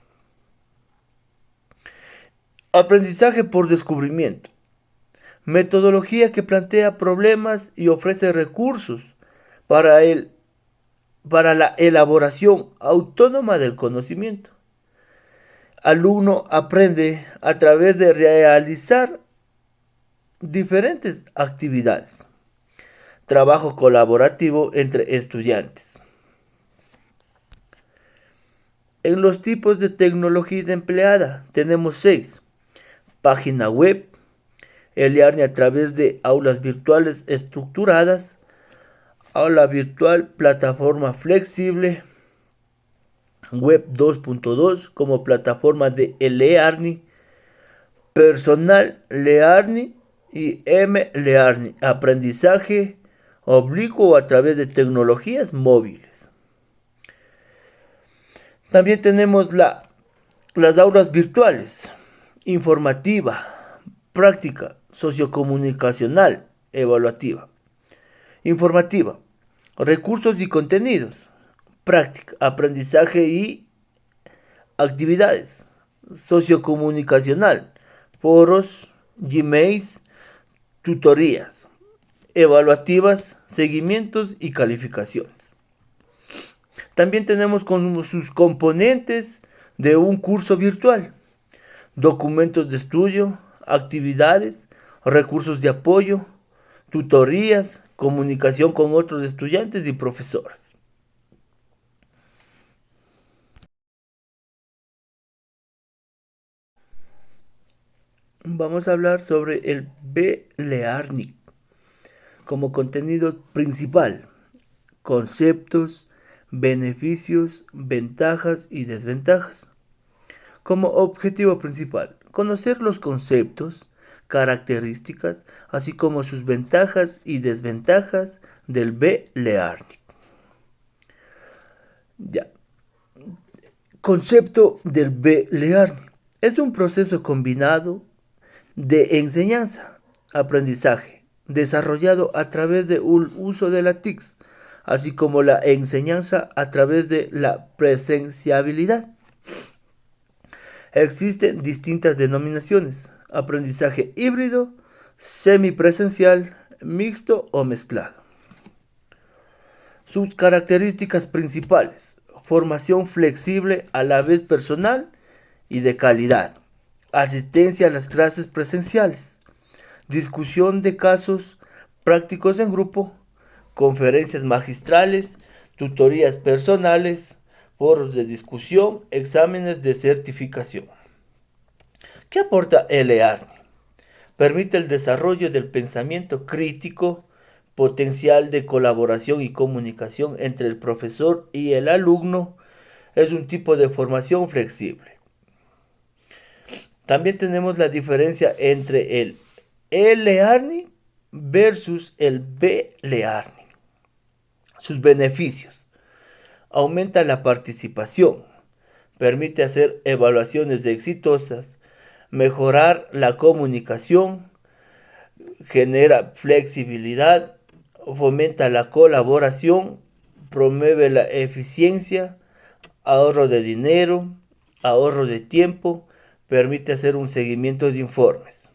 Aprendizaje por descubrimiento, metodología que plantea problemas y ofrece recursos para, el, para la elaboración autónoma del conocimiento. Alumno aprende a través de realizar diferentes actividades. Trabajo colaborativo entre estudiantes. En los tipos de tecnología empleada tenemos 6. Página web, el learning a través de aulas virtuales estructuradas, aula virtual, plataforma flexible, web 2.2 como plataforma de e-learning, personal learning y m-learning, aprendizaje oblicuo a través de tecnologías móviles. También tenemos las aulas virtuales, informativa, práctica, sociocomunicacional, evaluativa. Informativa, recursos y contenidos, práctica, aprendizaje y actividades. Sociocomunicacional, foros, Gmails, tutorías. Evaluativas, seguimientos y calificaciones. También tenemos como sus componentes de un curso virtual: documentos de estudio, actividades, recursos de apoyo, tutorías, comunicación con otros estudiantes y profesores. Vamos a hablar sobre el B-Learning como contenido principal: conceptos, beneficios, ventajas y desventajas. Como objetivo principal, conocer los conceptos, características, así como sus ventajas y desventajas del B-Learning. Ya. Concepto del B-Learning. Es un proceso combinado de enseñanza, aprendizaje, desarrollado a través de un uso de la TICS, así como la enseñanza a través de la presenciabilidad. Existen distintas denominaciones: aprendizaje híbrido, semipresencial, mixto o mezclado. Sus características principales: formación flexible a la vez personal y de calidad, asistencia a las clases presenciales, discusión de casos prácticos en grupo, conferencias magistrales, tutorías personales, foros de discusión, exámenes de certificación. ¿Qué aporta el e-learning? Permite el desarrollo del pensamiento crítico, potencial de colaboración y comunicación entre el profesor y el alumno. Es un tipo de formación flexible. También tenemos la diferencia entre el e-learning versus el B-learning. Sus beneficios: aumenta la participación, permite hacer evaluaciones exitosas, mejorar la comunicación, genera flexibilidad, fomenta la colaboración, promueve la eficiencia, ahorro de dinero, ahorro de tiempo, permite hacer un seguimiento de informes.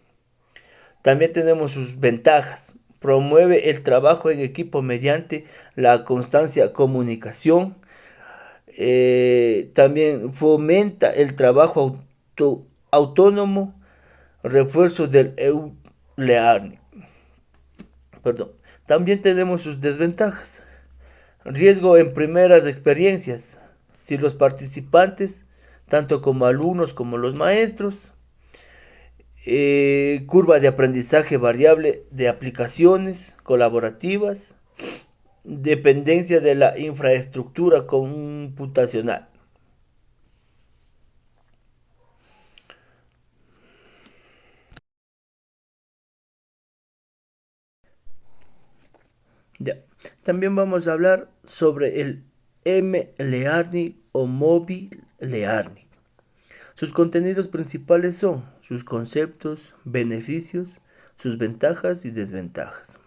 También tenemos sus ventajas: promueve el trabajo en equipo mediante la constancia comunicación, también fomenta el trabajo autónomo, refuerzo del e-learning. Perdón. También tenemos sus desventajas: riesgo en primeras experiencias, si los participantes, tanto como alumnos como los maestros, curva de aprendizaje variable de aplicaciones colaborativas, dependencia de la infraestructura computacional. Ya. También vamos a hablar sobre el M-Learning o Mobile Learning. Sus contenidos principales son sus conceptos, beneficios, sus ventajas y desventajas.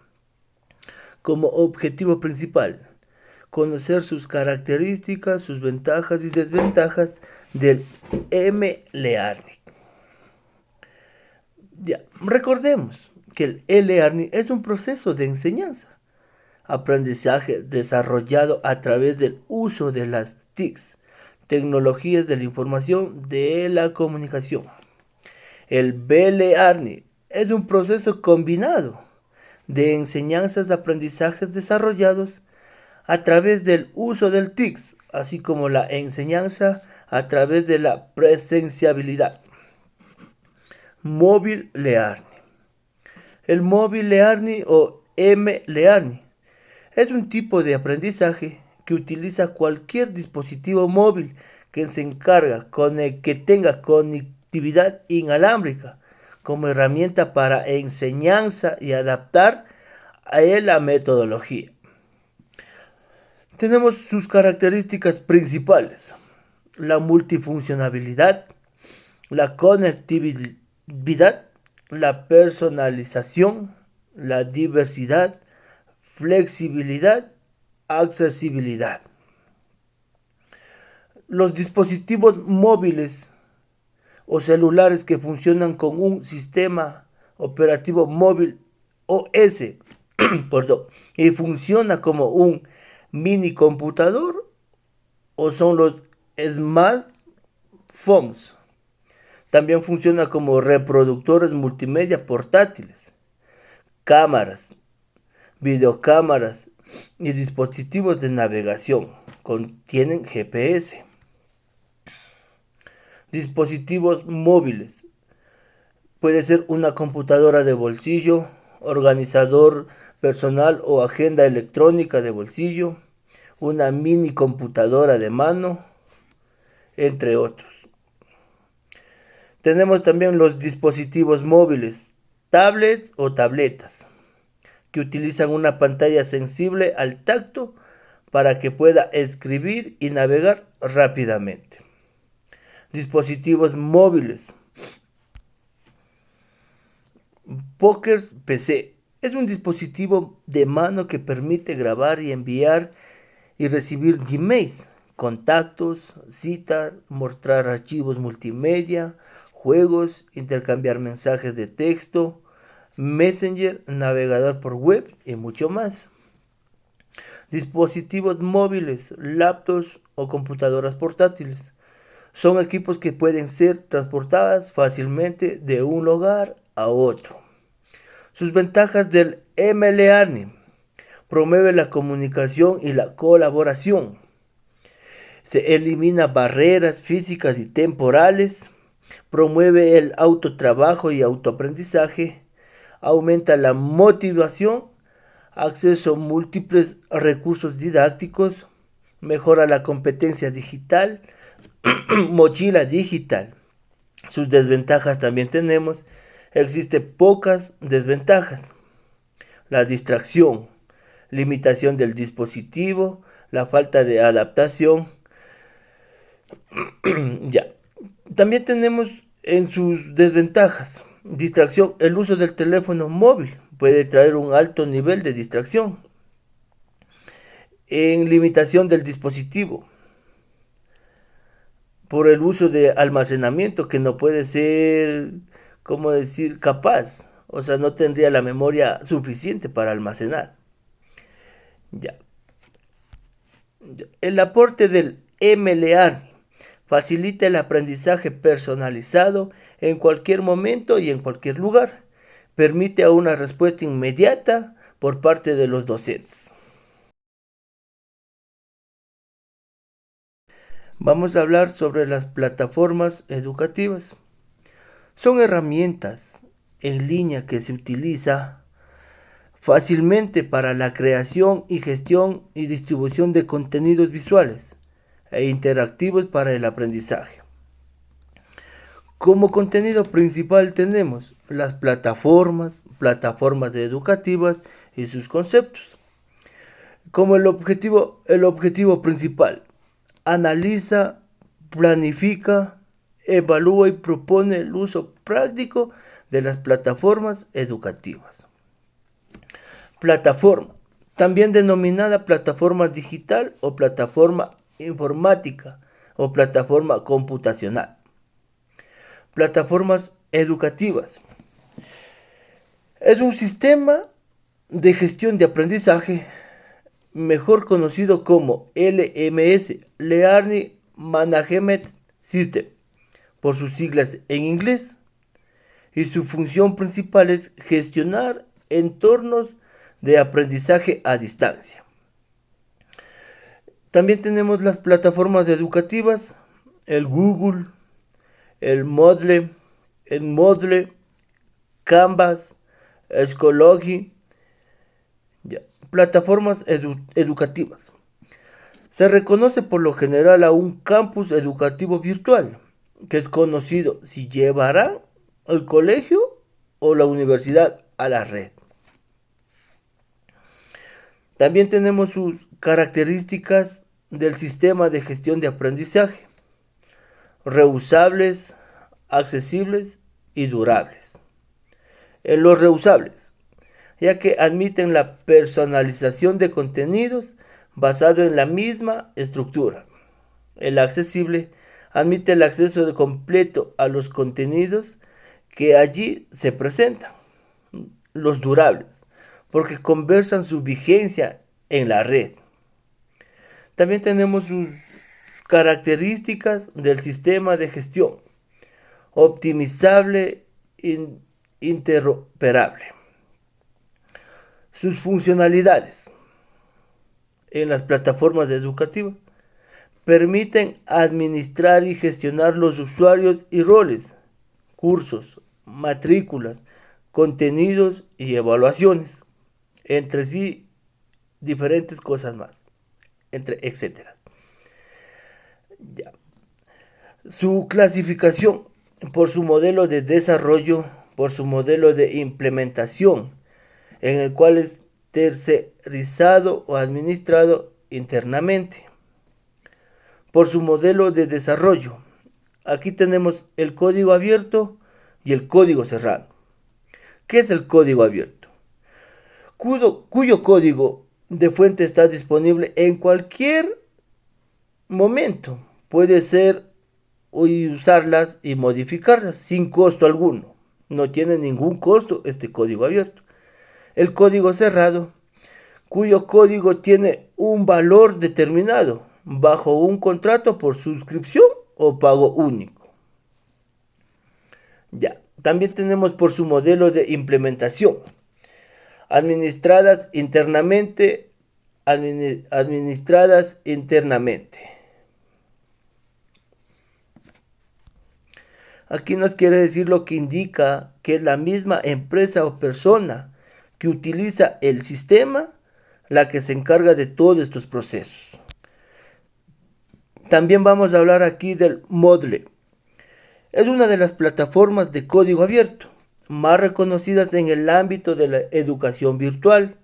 Como objetivo principal, conocer sus características, sus ventajas y desventajas del M-Learning. Ya, recordemos que el e-learning es un proceso de enseñanza, aprendizaje desarrollado a través del uso de las TICs, tecnologías de la información de la comunicación. El B-Learning es un proceso combinado de enseñanzas de aprendizajes desarrollados a través del uso del TICs, así como la enseñanza a través de la presenciabilidad. Mobile Learning. El Mobile Learning o M-Learning es un tipo de aprendizaje que utiliza cualquier dispositivo móvil que que tenga conectividad inalámbrica como herramienta para enseñanza y adaptar a la metodología. Tenemos sus características principales: la multifuncionalidad, la conectividad, la personalización, la diversidad, flexibilidad, accesibilidad. Los dispositivos móviles o celulares que funcionan con un sistema operativo móvil OS y funciona como un mini computador o son los smartphones. También funciona como reproductores multimedia portátiles, cámaras, videocámaras y dispositivos de navegación. Contienen GPS. Dispositivos móviles. Puede ser una computadora de bolsillo, organizador personal o agenda electrónica de bolsillo, una mini computadora de mano, entre otros. Tenemos también los dispositivos móviles, tablets o tabletas, que utilizan una pantalla sensible al tacto para que pueda escribir y navegar rápidamente. Dispositivos móviles. Pocket PC es un dispositivo de mano que permite grabar y enviar y recibir Gmails, contactos, citas, mostrar archivos multimedia, juegos, intercambiar mensajes de texto, Messenger, navegador por web y mucho más. Dispositivos móviles, laptops o computadoras portátiles. Son equipos que pueden ser transportadas fácilmente de un lugar a otro. Sus ventajas del M-Learning: promueve la comunicación y la colaboración. Se elimina barreras físicas y temporales. Promueve el autotrabajo y autoaprendizaje. Aumenta la motivación. Acceso a múltiples recursos didácticos. Mejora la competencia digital. Mochila digital. Sus desventajas también tenemos. Existen pocas desventajas. La distracción, limitación del dispositivo, la falta de adaptación. Ya. También tenemos en sus desventajas: distracción, el uso del teléfono móvil puede traer un alto nivel de distracción. En limitación del dispositivo, por el uso de almacenamiento que no puede ser, ¿cómo decir?, capaz. O sea, no tendría la memoria suficiente para almacenar. Ya. El aporte del M-Learning facilita el aprendizaje personalizado en cualquier momento y en cualquier lugar. Permite a una respuesta inmediata por parte de los docentes. Vamos a hablar sobre las plataformas educativas. Son herramientas en línea que se utiliza fácilmente para la creación y gestión y distribución de contenidos visuales e interactivos para el aprendizaje. Como contenido principal tenemos las plataformas educativas y sus conceptos. Como el objetivo principal: analiza, planifica, evalúa y propone el uso práctico de las plataformas educativas. Plataforma, también denominada plataforma digital o plataforma informática o plataforma computacional. Plataformas educativas. Es un sistema de gestión de aprendizaje mejor conocido como LMS, Learning Management System, por sus siglas en inglés, y su función principal es gestionar entornos de aprendizaje a distancia. También tenemos las plataformas educativas, el Google, el Moodle, Canvas, Schoology, plataformas educativas. Se reconoce por lo general a un campus educativo virtual, que es conocido si llevará el colegio o la universidad a la red. También tenemos sus características del sistema de gestión de aprendizaje: reusables, accesibles y durables. En los reusables, ya que admiten la personalización de contenidos basado en la misma estructura. El accesible admite el acceso completo a los contenidos que allí se presentan. Los durables, porque conservan su vigencia en la red. También tenemos sus características del sistema de gestión: optimizable, interoperable. Sus funcionalidades en las plataformas educativas permiten administrar y gestionar los usuarios y roles, cursos, matrículas, contenidos y evaluaciones, entre sí diferentes cosas más, etcétera. Ya. Su clasificación por su modelo de desarrollo, por su modelo de implementación, en el cual es tercerizado o administrado internamente. Por su modelo de desarrollo, aquí tenemos el código abierto y el código cerrado. ¿Qué es el código abierto? Cuyo código de fuente está disponible en cualquier momento. Puede ser usarlas y modificarlas sin costo alguno. No tiene ningún costo este código abierto. El código cerrado, cuyo código tiene un valor determinado bajo un contrato por suscripción o pago único. Ya, también tenemos por su modelo de implementación: administradas internamente, administradas internamente. Aquí nos quiere decir lo que indica que es la misma empresa o persona que utiliza el sistema la que se encarga de todos estos procesos. También vamos a hablar aquí del Moodle. Es una de las plataformas de código abierto más reconocidas en el ámbito de la educación virtual,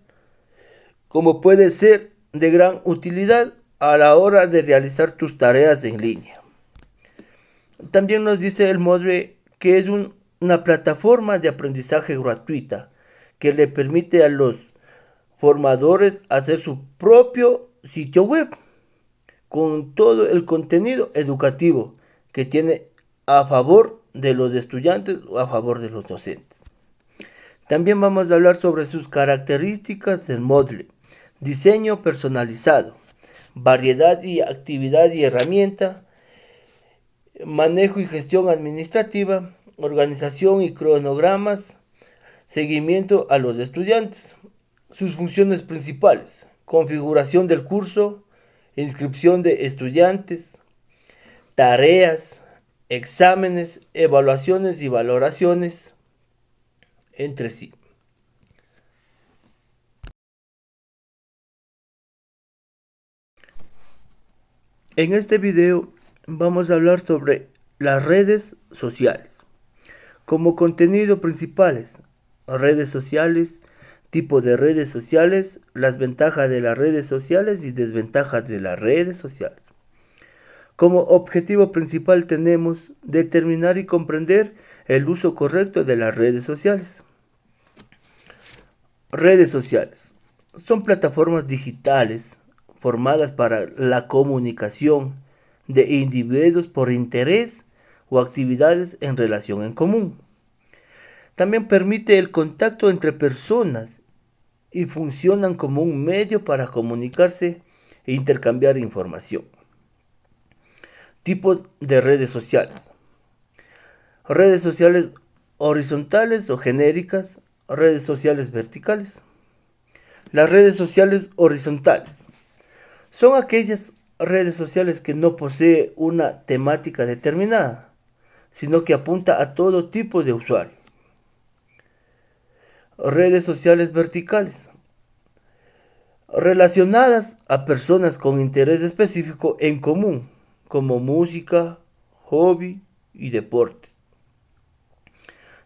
como puede ser de gran utilidad a la hora de realizar tus tareas en línea. También nos dice el Moodle que es una plataforma de aprendizaje gratuita que le permite a los formadores hacer su propio sitio web con todo el contenido educativo que tiene a favor de los estudiantes o a favor de los docentes. También vamos a hablar sobre sus características del Moodle: diseño personalizado, variedad y actividad y herramienta, manejo y gestión administrativa, organización y cronogramas, seguimiento a los estudiantes. Sus funciones principales: configuración del curso, inscripción de estudiantes, tareas, exámenes, evaluaciones y valoraciones entre sí. En este video vamos a hablar sobre las redes sociales. Como contenido principales: redes sociales, tipo de redes sociales, las ventajas de las redes sociales y desventajas de las redes sociales. Como objetivo principal tenemos determinar y comprender el uso correcto de las redes sociales. Redes sociales son plataformas digitales formadas para la comunicación de individuos por interés o actividades en relación en común. También permite el contacto entre personas y funcionan como un medio para comunicarse e intercambiar información. Tipos de redes sociales. Redes sociales horizontales o genéricas, redes sociales verticales. Las redes sociales horizontales son aquellas redes sociales que no poseen una temática determinada, sino que apunta a todo tipo de usuario. Redes sociales verticales, relacionadas a personas con interés específico en común, como música, hobby y deportes.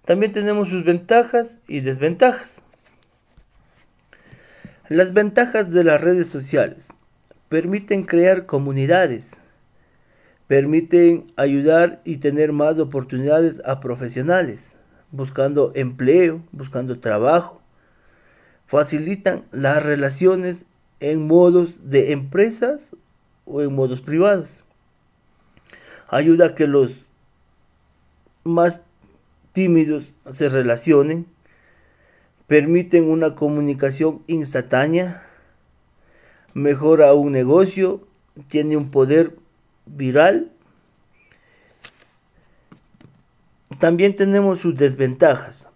También tenemos sus ventajas y desventajas. Las ventajas de las redes sociales: permiten crear comunidades, permiten ayudar y tener más oportunidades a profesionales, buscando empleo, buscando trabajo, facilitan las relaciones en modos de empresas o en modos privados, ayuda a que los más tímidos se relacionen, permiten una comunicación instantánea, mejora un negocio, tiene un poder viral. También tenemos sus desventajas: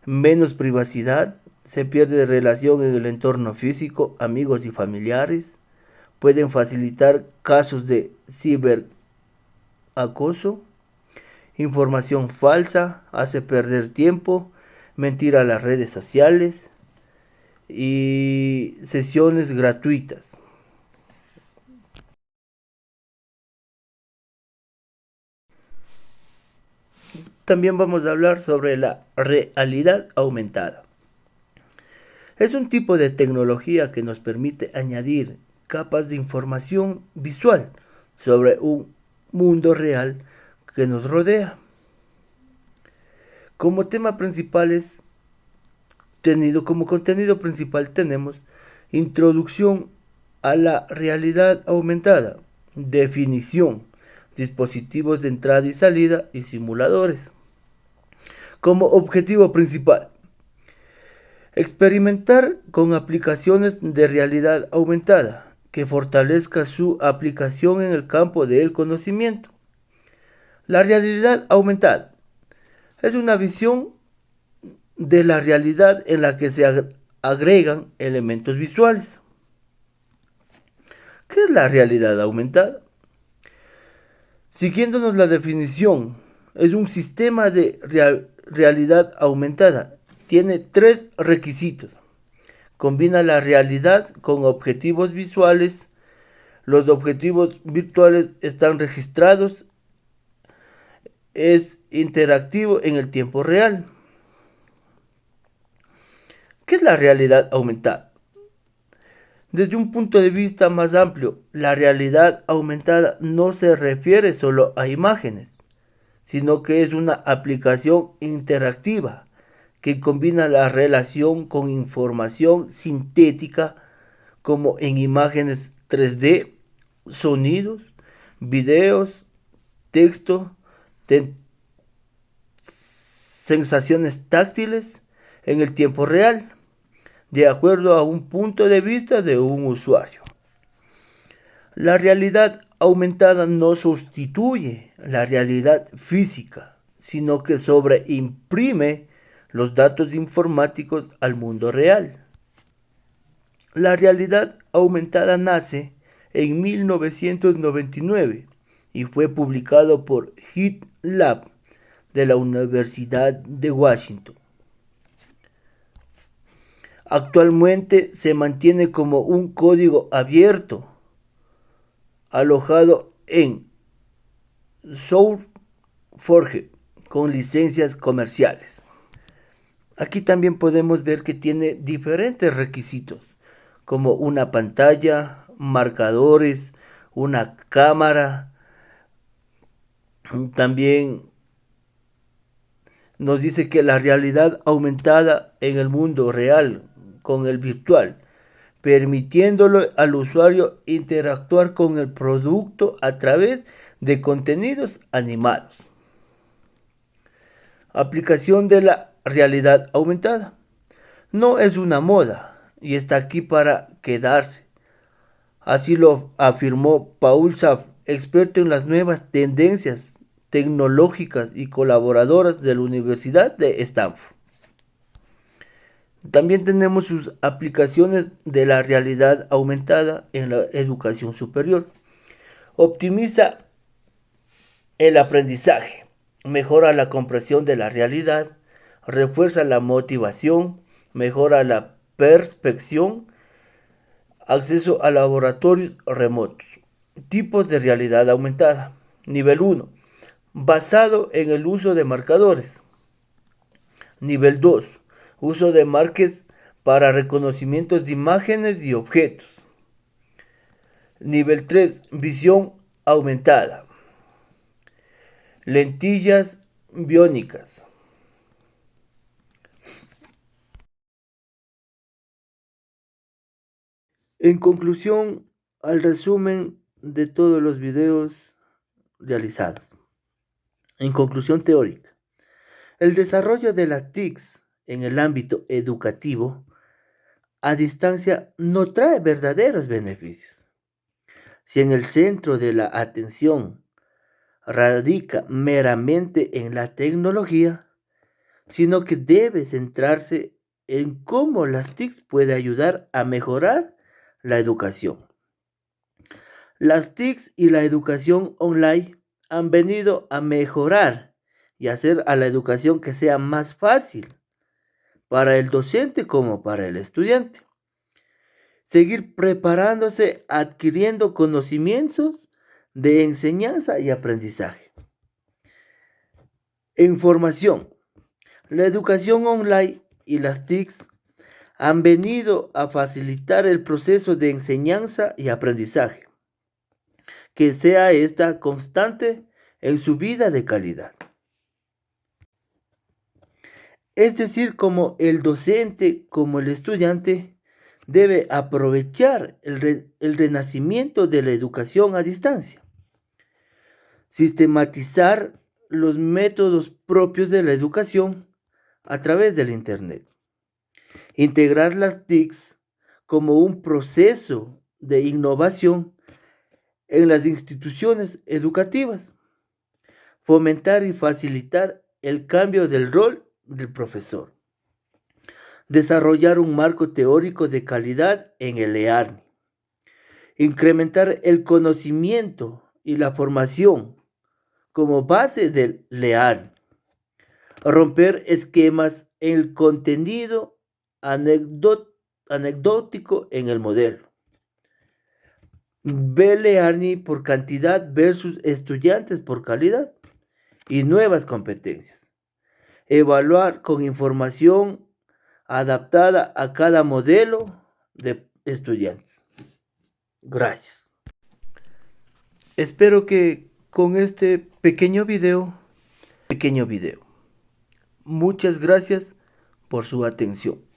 menos privacidad, se pierde relación en el entorno físico, amigos y familiares, pueden facilitar casos de ciberacoso, información falsa, hace perder tiempo, mentir a las redes sociales y sesiones gratuitas. También vamos a hablar sobre la realidad aumentada. Es un tipo de tecnología que nos permite añadir capas de información visual sobre un mundo real que nos rodea. Como tema principal como contenido principal tenemos introducción a la realidad aumentada, definición, dispositivos de entrada y salida y simuladores. Como objetivo principal: experimentar con aplicaciones de realidad aumentada que fortalezca su aplicación en el campo del conocimiento. La realidad aumentada es una visión de la realidad en la que se agregan elementos visuales. ¿Qué es la realidad aumentada? Siguiéndonos la definición, es un sistema de realidad aumentada. Tiene 3 requisitos. Combina la realidad con objetivos visuales. Los objetivos virtuales están registrados. Es interactivo en el tiempo real. ¿Qué es la realidad aumentada? Desde un punto de vista más amplio, la realidad aumentada no se refiere solo a imágenes, sino que es una aplicación interactiva que combina la relación con información sintética como en imágenes 3D, sonidos, videos, texto, sensaciones táctiles en el tiempo real, de acuerdo a un punto de vista de un usuario. La realidad aumentada no sustituye la realidad física, sino que sobreimprime los datos informáticos al mundo real. La realidad aumentada nace en 1999 y fue publicado por GitLab de la Universidad de Washington. Actualmente se mantiene como un código abierto alojado en SourceForge con licencias comerciales. Aquí también podemos ver que tiene diferentes requisitos, como una pantalla, marcadores, una cámara. También nos dice que la realidad aumentada en el mundo real con el virtual, permitiéndolo al usuario interactuar con el producto a través de contenidos animados. Aplicación de la realidad aumentada. No es una moda, y está aquí para quedarse. Así lo afirmó Paul Saf, experto en las nuevas tendencias tecnológicas y colaboradoras de la Universidad de Stanford. También tenemos sus aplicaciones de la realidad aumentada en la educación superior. Optimiza el aprendizaje, mejora la comprensión de la realidad, refuerza la motivación, mejora la perspección, acceso a laboratorios remotos. Tipos de realidad aumentada. Nivel 1. Basado en el uso de marcadores. Nivel 2. Uso de marques para reconocimiento de imágenes y objetos. Nivel 3. Visión aumentada. Lentillas biónicas. En conclusión, al resumen de todos los videos realizados. En conclusión teórica, el desarrollo de las TICs en el ámbito educativo a distancia no trae verdaderos beneficios. Si en el centro de la atención radica meramente en la tecnología, sino que debe centrarse en cómo las TICs pueden ayudar a mejorar la educación. Las TICs y la educación online han venido a mejorar y hacer a la educación que sea más fácil para el docente como para el estudiante. Seguir preparándose, adquiriendo conocimientos de enseñanza y aprendizaje. Información. La educación online y las TICs han venido a facilitar el proceso de enseñanza y aprendizaje, que sea esta constante en su vida de calidad. Es decir, como el docente, como el estudiante, debe aprovechar el renacimiento de la educación a distancia, sistematizar los métodos propios de la educación a través del Internet, integrar las TICs como un proceso de innovación en las instituciones educativas, fomentar y facilitar el cambio del rol del profesor, desarrollar un marco teórico de calidad en el e-learning, incrementar el conocimiento y la formación como base del e-learning, romper esquemas en el contenido anecdótico en el modelo, e-learning por cantidad versus estudiantes por calidad y nuevas competencias, evaluar con información adaptada a cada modelo de estudiantes. Gracias. Espero que con este pequeño video, muchas gracias por su atención.